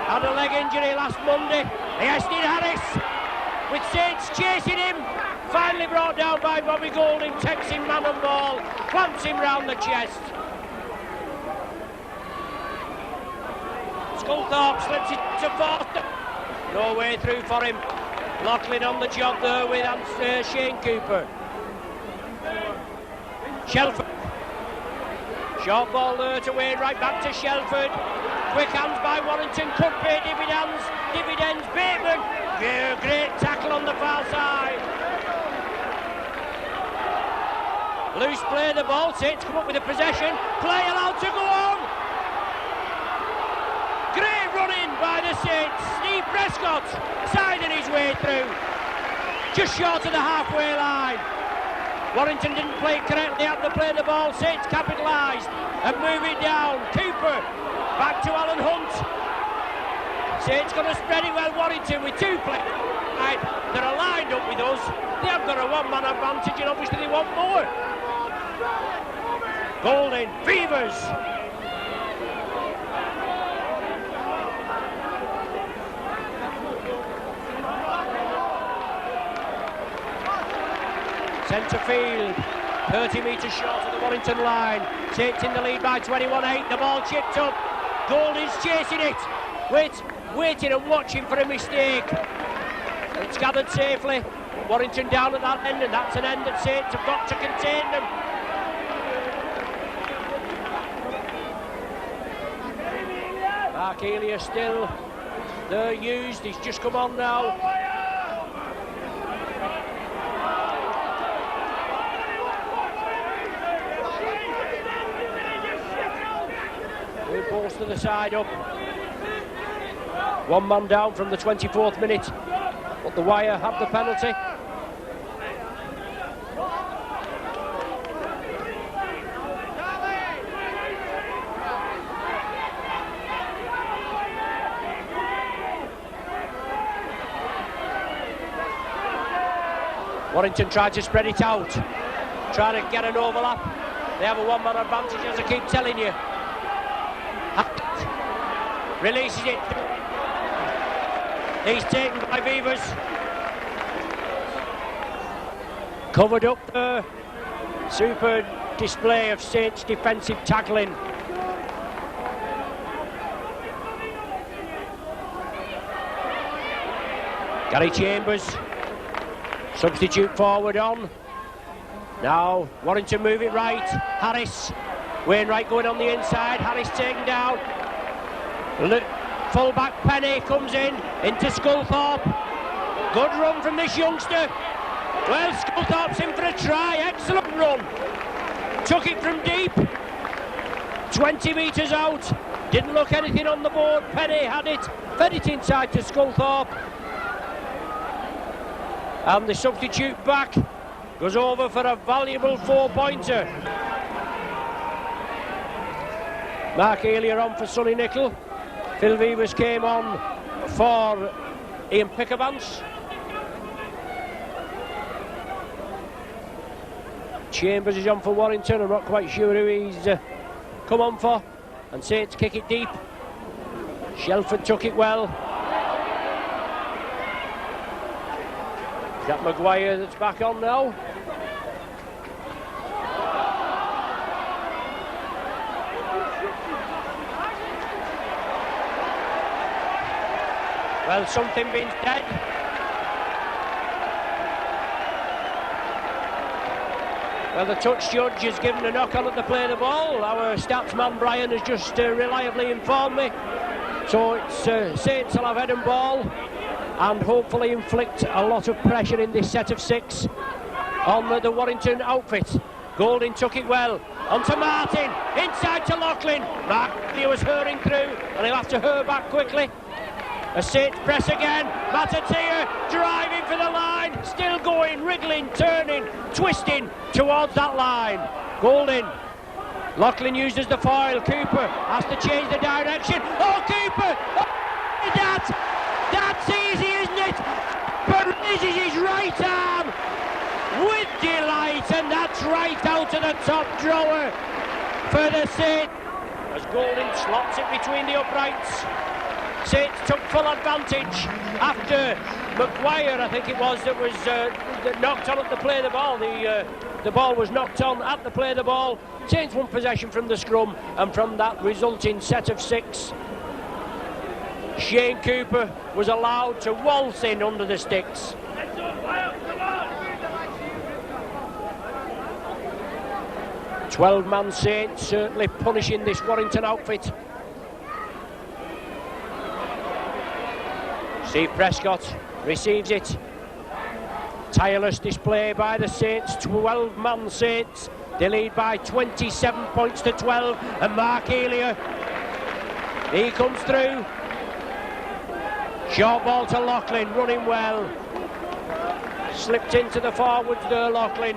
Speaker 1: Had a leg injury last Monday. Yes, did Harris, with Saints chasing him. Finally brought down by Bobby Golding, takes him man and ball, clamps him round the chest. Sculthorpe slips it to Forster. No way through for him. Loughlin on the job there with Shane Cooper. Shelford. Short ball there to Wainwright, back to Shelford. Quick hands by Warrington, could pay dividends. Bateman, yeah, great tackle on the far side. Loose play the ball, Saints come up with the possession. Play allowed to go on. Great running by the Saints. Steve Prescott siding his way through. Just short of the halfway line. Warrington didn't play correctly, had to play the ball. Saints capitalised and move it down. Cooper back to Alan Hunt. Saints going to spread it well. Warrington with 2 players. Right, they're lined up with us. They have got a one-man advantage, and obviously they want more. Golding, Fevers. Centre field, 30 metres short of the Warrington line. Saints in the lead by 21-8. The ball chipped up. Golding's chasing it. Waiting and watching for a mistake. It's gathered safely. Warrington down at that end, and that's an end that Saints have got to contain them. Mark Elia still there used. He's just come on now. Balls to the side up. 1 man down from the 24th minute, but the Wire have the penalty. Warrington tried to spread it out, trying to get an overlap. They have a 1 man advantage, as I keep telling you. Releases it. He's taken by Beavers. Covered up there. Super display of Saints defensive tackling. Gary Chambers, substitute forward on. Now Warrington move it right. Harris, Wainwright going on the inside. Harris taken down. Full-back Penny comes into Sculthorpe. Good run from this youngster. Well, Sculthorpe's in for a try. Excellent run. Took it from deep. 20 metres out. Didn't look anything on the board. Penny had it. Fed it inside to Sculthorpe. And the substitute back goes over for a valuable 4-pointer. Mark Elia on for Sonny Nicol. Phil Vivers came on for Ian Pickabans. Chambers is on for Warrington. I'm not quite sure who he's come on for. And Saints kick it deep. Shelford took it well. Is that Maguire that's back on now? Well, something being said. Well, the touch judge has given a knock on at the play of the ball. Our stats man Brian has just reliably informed me. So it's Saints will have head and ball and hopefully inflict a lot of pressure in this set of 6 on the Warrington outfit. Golding took it well. Onto Martin. Inside to Loughlin. Mark, he was hurrying through and he'll have to hurl back quickly. A Saints press again. Matatia driving for the line. Still going, wriggling, turning, twisting towards that line. Golding. Loughlin used as the foil. Cooper has to change the direction. Oh, Cooper! Oh, that's easy, isn't it? But raises his right arm with delight, and that's right out of the top drawer for the Saints. As Golding slots it between the uprights. Saints took full advantage after Maguire, I think it was, that was that knocked on at the play of the ball. The ball was knocked on at the play of the ball. Saints won possession from the scrum, and from that resulting set of 6, Shane Cooper was allowed to waltz in under the sticks. 12-man Saints certainly punishing this Warrington outfit. Steve Prescott receives it. Tireless display by the Saints, 12-man Saints. They lead by 27 points to 12, and Mark Elia, he comes through. Short ball to Loughlin, running well. Slipped into the forwards there, Loughlin.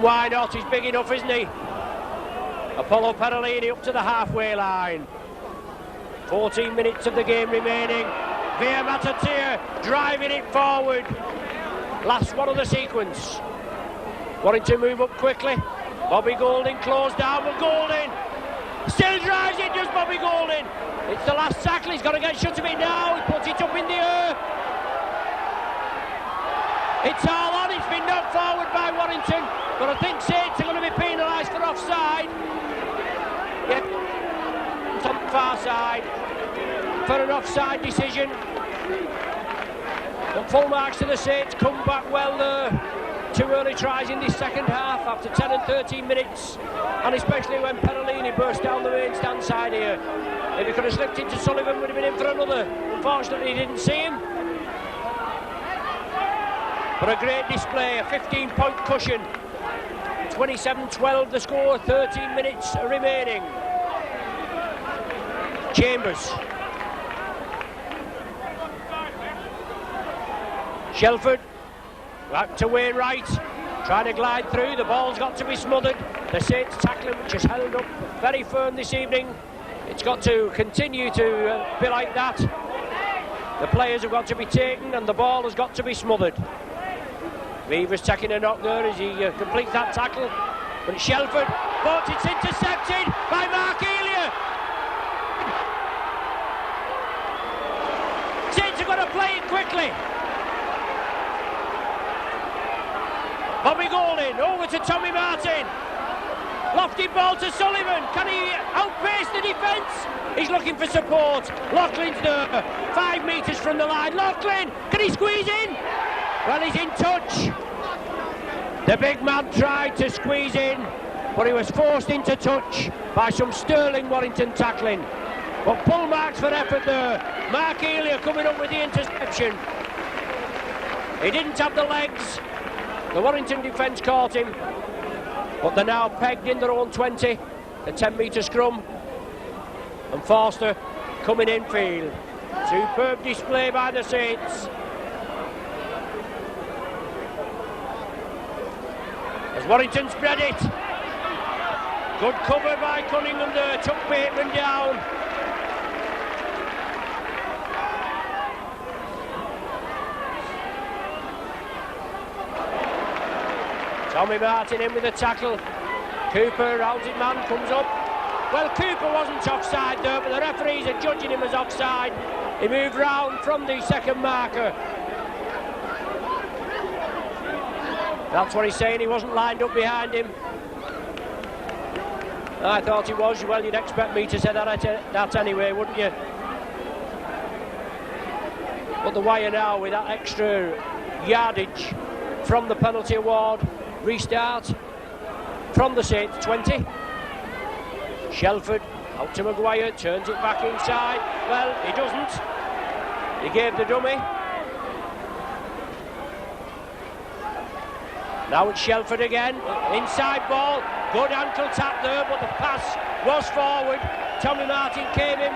Speaker 1: Why not? He's big enough, isn't he? Apollo Perolini up to the halfway line. 14 minutes of the game remaining. Via Matatia driving it forward. Last one of the sequence. Warrington move up quickly. Bobby Golding closed down, but Golding still drives it, does Bobby Golding. It's the last tackle, he's got to get shut of it now. He puts it up in the air. It's all on, it's been knocked forward by Warrington, but I think Saints are going to be penalised for offside. Yep, it's on the far side for an offside decision. But full marks to the Saints, come back well there. 2 early tries in this second half after 10 and 13 minutes, and especially when Perolini burst down the main stand side here. If he could have slipped into Sullivan, would have been in for another. Unfortunately, he didn't see him. But a great display, a 15-point cushion. 27-12 the score, 13 minutes remaining. Chambers. Shelford. Back to Wainwright, trying to glide through, the ball's got to be smothered. The Saints tackling, which has held up very firm this evening. It's got to continue to be like that. The players have got to be taken and the ball has got to be smothered. Weaver's taking a knock there as he completes that tackle. But it's Shelford, but it's intercepted by Mark Elia. Saints have got to play it quickly. Bobby Golding over to Tommy Martin. Lofted ball to Sullivan. Can he outpace the defence? He's looking for support. Loughlin's there, 5 metres from the line. Loughlin, can he squeeze in? Well, he's in touch. The big man tried to squeeze in, but he was forced into touch by some sterling Warrington tackling. But full marks for effort there. Mark Elia coming up with the interception. He didn't have the legs. The Warrington defence caught him, but they're now pegged in their own 20, the 10-metre scrum, and Forster coming in field. Superb display by the Saints. As Warrington spread it. Good cover by Cunningham there, took Bateman down. Tommy Martin in with a tackle. Cooper, rounds it man, comes up. Well, Cooper wasn't offside there, but the referees are judging him as offside. He moved round from the second marker. That's what he's saying, he wasn't lined up behind him. I thought he was. Well, you'd expect me to say that anyway, wouldn't you? But the wire now with that extra yardage from the penalty award. Restart from the Saints 20. Shelford out to Maguire, turns it back inside. Well, he doesn't. He gave the dummy. Now it's Shelford again. Inside ball. Good ankle tap there, but the pass was forward. Tommy Martin came in.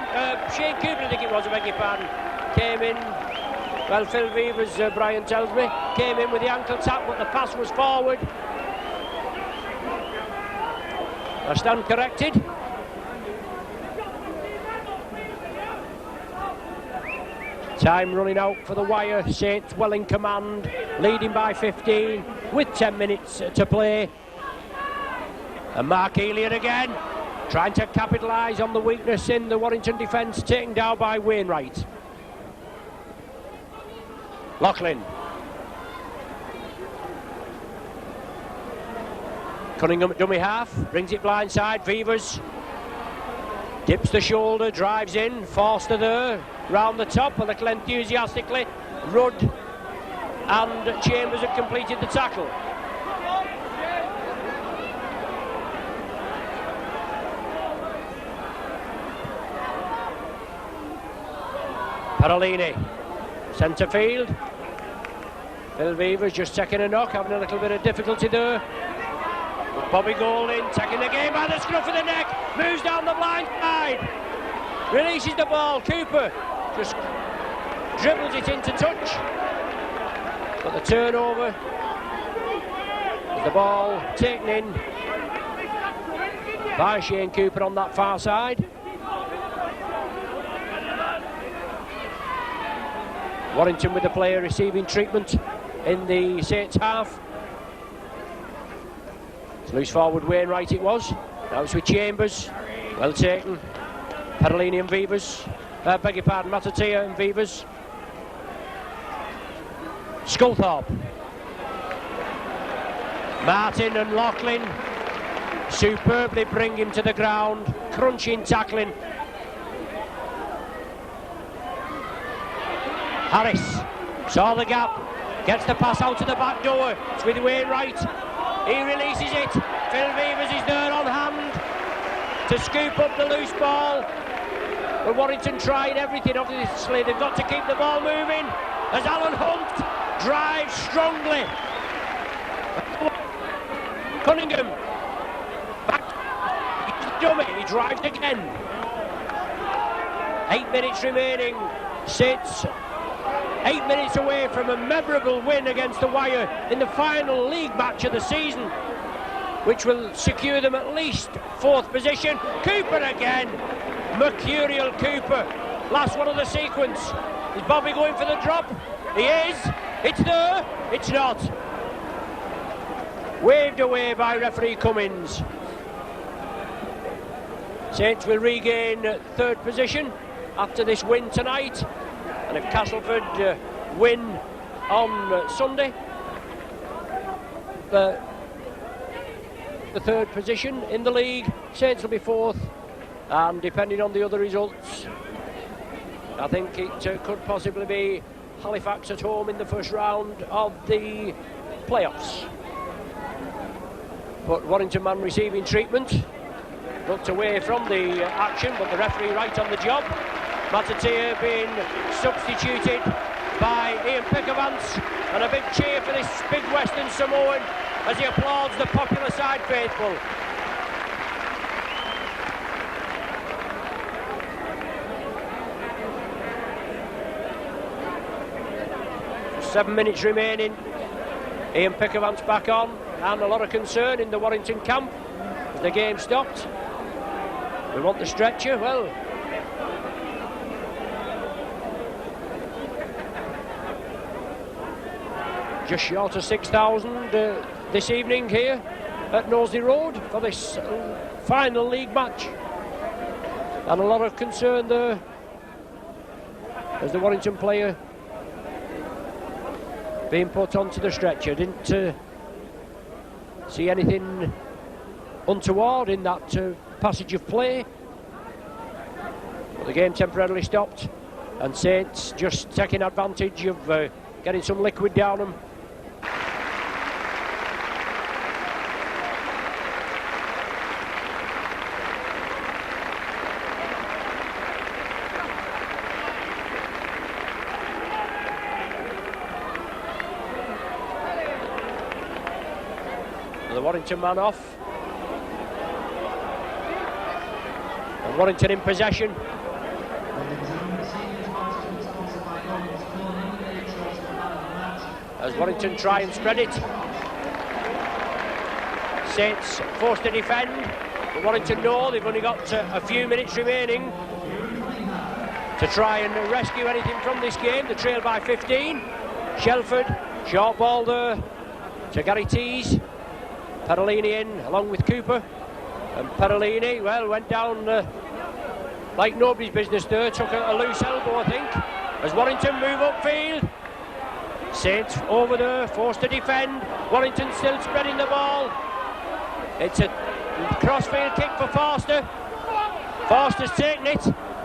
Speaker 1: Shane Cooper, I think it was, I beg your pardon. Came in. Well, Phil Weavers, Brian tells me, came in with the ankle tap, but the pass was forward. I stand corrected. Time running out for the wire. Saints well in command, leading by 15 with 10 minutes to play. And Mark Elliott again, trying to capitalise on the weakness in the Warrington defence, taken down by Wainwright. Loughlin. Cunningham at dummy half, brings it blindside. Veevers dips the shoulder, drives in. Forster there, round the top, a little enthusiastically. Rudd and Chambers have completed the tackle. Perolini, centre field. Phil Weaver's just taking a knock, having a little bit of difficulty there. Bobby Golding taking the game by the scruff of the neck, moves down the blind side, releases the ball. Cooper just dribbles it into touch, but the turnover. the ball taken in by Shane Cooper on that far side. Warrington with the player receiving treatment in the Saints half. It's loose forward Wainwright it was. Now it's with Chambers. Well taken. Perolini and Vivas. Beg your pardon, Matatea and Vivas. Sculthorpe. Martin and Laughlin superbly bring him to the ground. Crunching tackling. Harris saw the gap. Gets the pass out to the back door. It's with Wainwright. He releases it. Phil Vivas is there on hand to scoop up the loose ball. But Warrington tried everything, obviously. They've got to keep the ball moving. As Alan Hunt drives strongly. Cunningham. Back. Dummy. He drives again. 8 minutes remaining. Sits 8 minutes away from a memorable win against the Wire in the final league match of the season, which will secure them at least 4th position. Cooper again. Mercurial Cooper. Last one of the sequence. Is Bobby going for the drop? He is. It's there. It's not. Waved away by referee Cummins. Saints will regain 3rd position after this win tonight. And a Castleford win on Sunday. The 3rd position in the league. Saints will be 4th, and depending on the other results, I think it could possibly be Halifax at home in the first round of the playoffs. But Warrington man receiving treatment. Looked away from the action, but the referee right on the job. Matatea being substituted by Ian Pickavance, and a big cheer for this big Western Samoan as he applauds the popular side faithful. Seven minutes remaining. Ian Pickavance back on, and a lot of concern in the Warrington camp as the game stopped. We want the stretcher. Well, just short of 6,000 this evening here at Knowsley Road for this final league match, and a lot of concern there as the Warrington player being put onto the stretcher. Didn't see anything untoward in that passage of play, but the game temporarily stopped, and Saints just taking advantage of getting some liquid down them. The Warrington man off. And Warrington in possession. As Warrington try and spread it. Saints forced to defend. But Warrington know they've only got a few minutes remaining to try and rescue anything from this game. They trail by 15. Shelford, short ball there to Gary Tees. Perolini in along with Cooper, and Perolini, well, went down like nobody's business there, took a loose elbow, I think, as Warrington move upfield. Saints over there, forced to defend. Warrington still spreading the ball. It's a crossfield kick for Forster. Forster's taken it.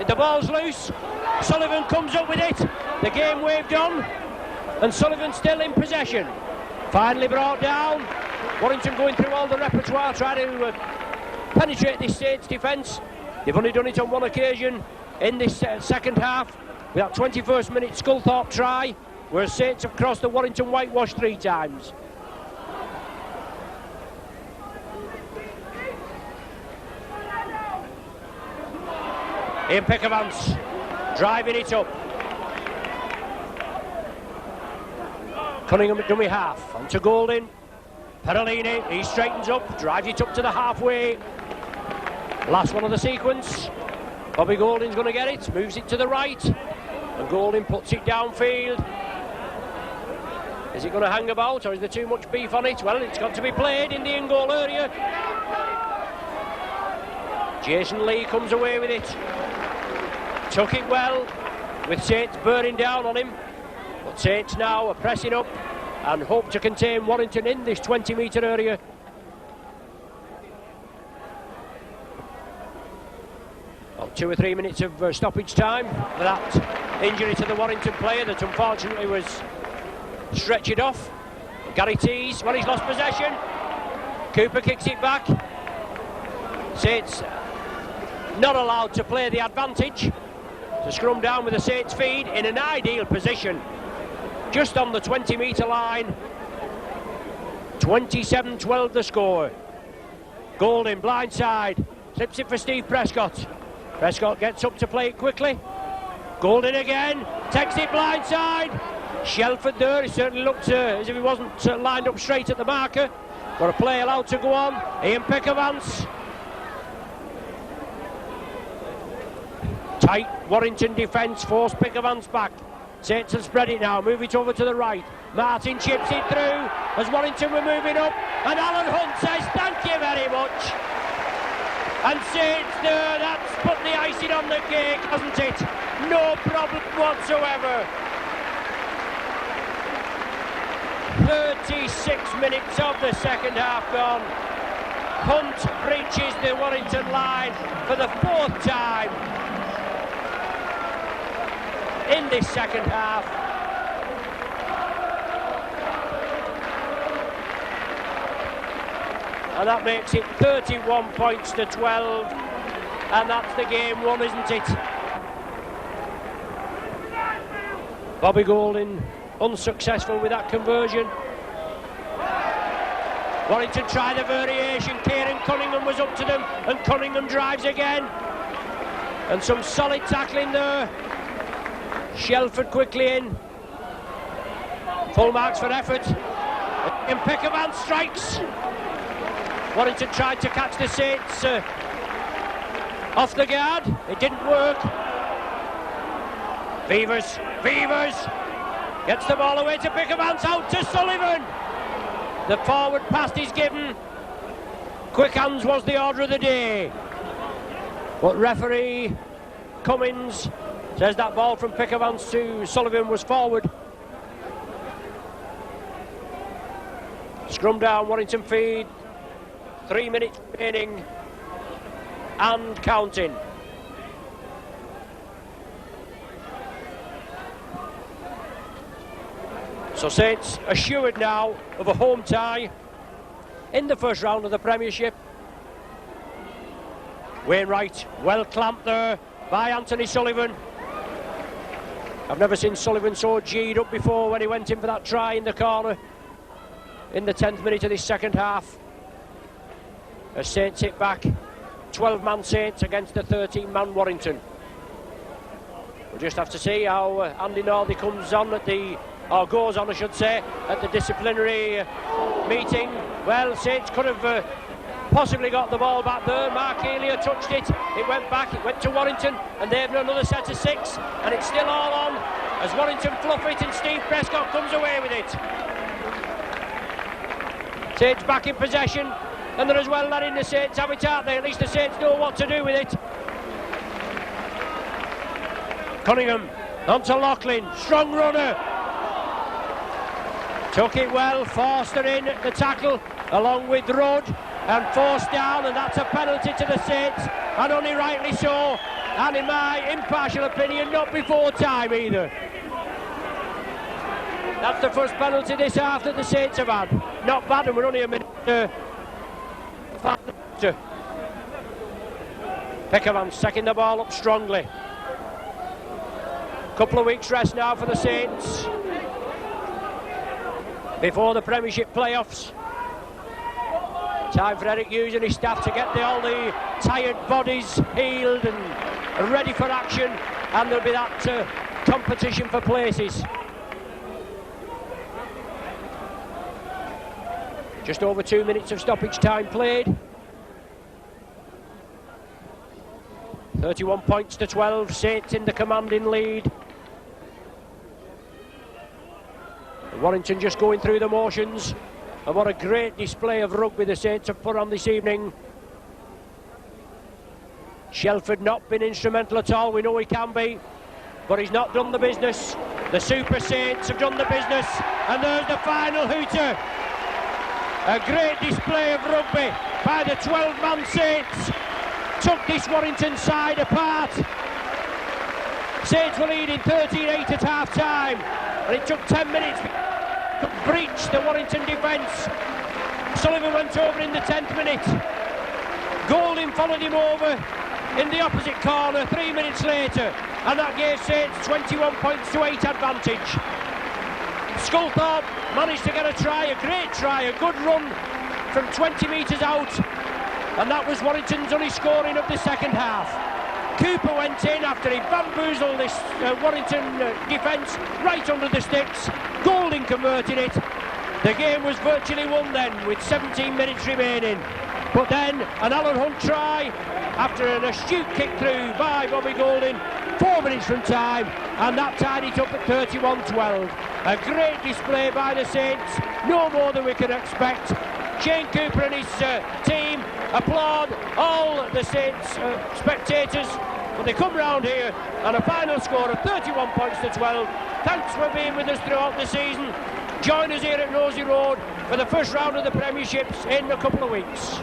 Speaker 1: The ball's loose. Sullivan comes up with it. The game waved on, and Sullivan still in possession. Finally brought down. Warrington going through all the repertoire, trying to penetrate this Saints defence. They've only done it on one occasion in this second half, with that 21st minute Sculthorpe try, where Saints have crossed the Warrington whitewash 3 times. Ian Pickavance driving it up. Cunningham at dummy half, onto Golding. Perolini, he straightens up, drives it up to the halfway. Last one of the sequence. Bobby Golding's going to get it, moves it to the right, and Golding puts it downfield. Is it going to hang about, or is there too much beef on it? Well, it's got to be played in the in-goal area. Jason Lee comes away with it. Took it well, with Saints burning down on him. But Saints now are pressing up and hope to contain Warrington in this 20-metre area. Well, 2 or 3 minutes of stoppage time for that injury to the Warrington player that unfortunately was stretched off. Gary Tees, well, he's lost possession. Cooper kicks it back. Saints not allowed to play the advantage. To scrum down with the Saints feed in an ideal position. Just on the 20-metre line. 27-12 the score. Golding blindside, slips it for Steve Prescott. Prescott gets up to play it quickly. Golding again, takes it blindside. Shelford there, he certainly looked as if he wasn't lined up straight at the marker. Got a play allowed to go on. Ian Pickavance. Tight Warrington defence, force Pickavance back. Saints have spread it now, move it over to the right. Martin chips it through as Warrington were moving up, and Alan Hunt says thank you very much. And Saints there, that's put the icing on the cake, hasn't it? No problem whatsoever. 36 minutes of the second half gone. Hunt breaches the Warrington line for the 4th time in this second half. And that makes it 31 points to 12, and that's the game won, isn't it? Bobby Golding unsuccessful with that conversion. Warrington tried the variation. Kieran Cunningham was up to them, and Cunningham drives again. And some solid tackling there. Shelford quickly in. Full marks for effort. And Pickavance strikes. Warrington tried to catch the Saints off the guard. It didn't work. Beavers gets the ball away to Pickavance, out to Sullivan. The forward pass is given. Quick hands was the order of the day. But referee Cummins says that ball from Pickavance to Sullivan was forward. Scrum down, Warrington feed. 3 minutes remaining and counting. So Saints assured now of a home tie in the first round of the Premiership. Wainwright well clamped there by Anthony Sullivan. I've never seen Sullivan so G'd up before when he went in for that try in the corner in the 10th minute of this second half. As Saints hit back, 12-man Saints against the 13-man Warrington. We'll just have to see how Andy Northey comes on at the, or goes on I should say, at the disciplinary meeting. Well, Saints could have possibly got the ball back there. Mark Elia touched it, it went back, it went to Warrington, and they've another set of 6, and it's still all on as Warrington fluff it and Steve Prescott comes away with it. Saints back in possession, and they're as well letting the Saints have it out there. At least the Saints know what to do with it. Cunningham onto Loughlin, strong runner. Took it well, Forster in at the tackle along with Rudd, and forced down, and that's a penalty to the Saints, and only rightly so, and in my impartial opinion not before time either. That's the first penalty this half that the Saints have had. Not bad, and we're only a minute after. Pickavance taking the ball up strongly. Couple of weeks rest now for the Saints before the Premiership playoffs. Time for Eric Hughes and his staff to get all the tired bodies healed and ready for action, and there'll be that competition for places. Just over 2 minutes of stoppage time played. 31 points to 12, Saints in the commanding lead. Warrington just going through the motions. And what a great display of rugby the Saints have put on this evening. Shelford not been instrumental at all, we know he can be, but he's not done the business. The Super Saints have done the business, and there's the final hooter. A great display of rugby by the 12-man Saints. Took this Warrington side apart. Saints were leading 13-8 at half-time, and it took 10 minutes to breach the Warrington defence. Sullivan went over in the 10th minute. Golding followed him over in the opposite corner 3 minutes later, and that gave Saints 21 points to 8 advantage. Sculthorpe managed to get a try, a great try, a good run from 20 metres out, and that was Warrington's only scoring of the second half. Cooper went in after he bamboozled this Warrington defence right under the sticks. Golding converted it. The game was virtually won then with 17 minutes remaining. But then an Alan Hunt try after an astute kick through by Bobby Golding 4 minutes from time, and that tied it up at 31-12. A great display by the Saints, no more than we could expect. Shane Cooper and his team applaud all the Saints spectators, but they come round here and a final score of 31 points to 12. Thanks for being with us throughout the season. Join us here at Nosey Road for the first round of the Premierships in a couple of weeks.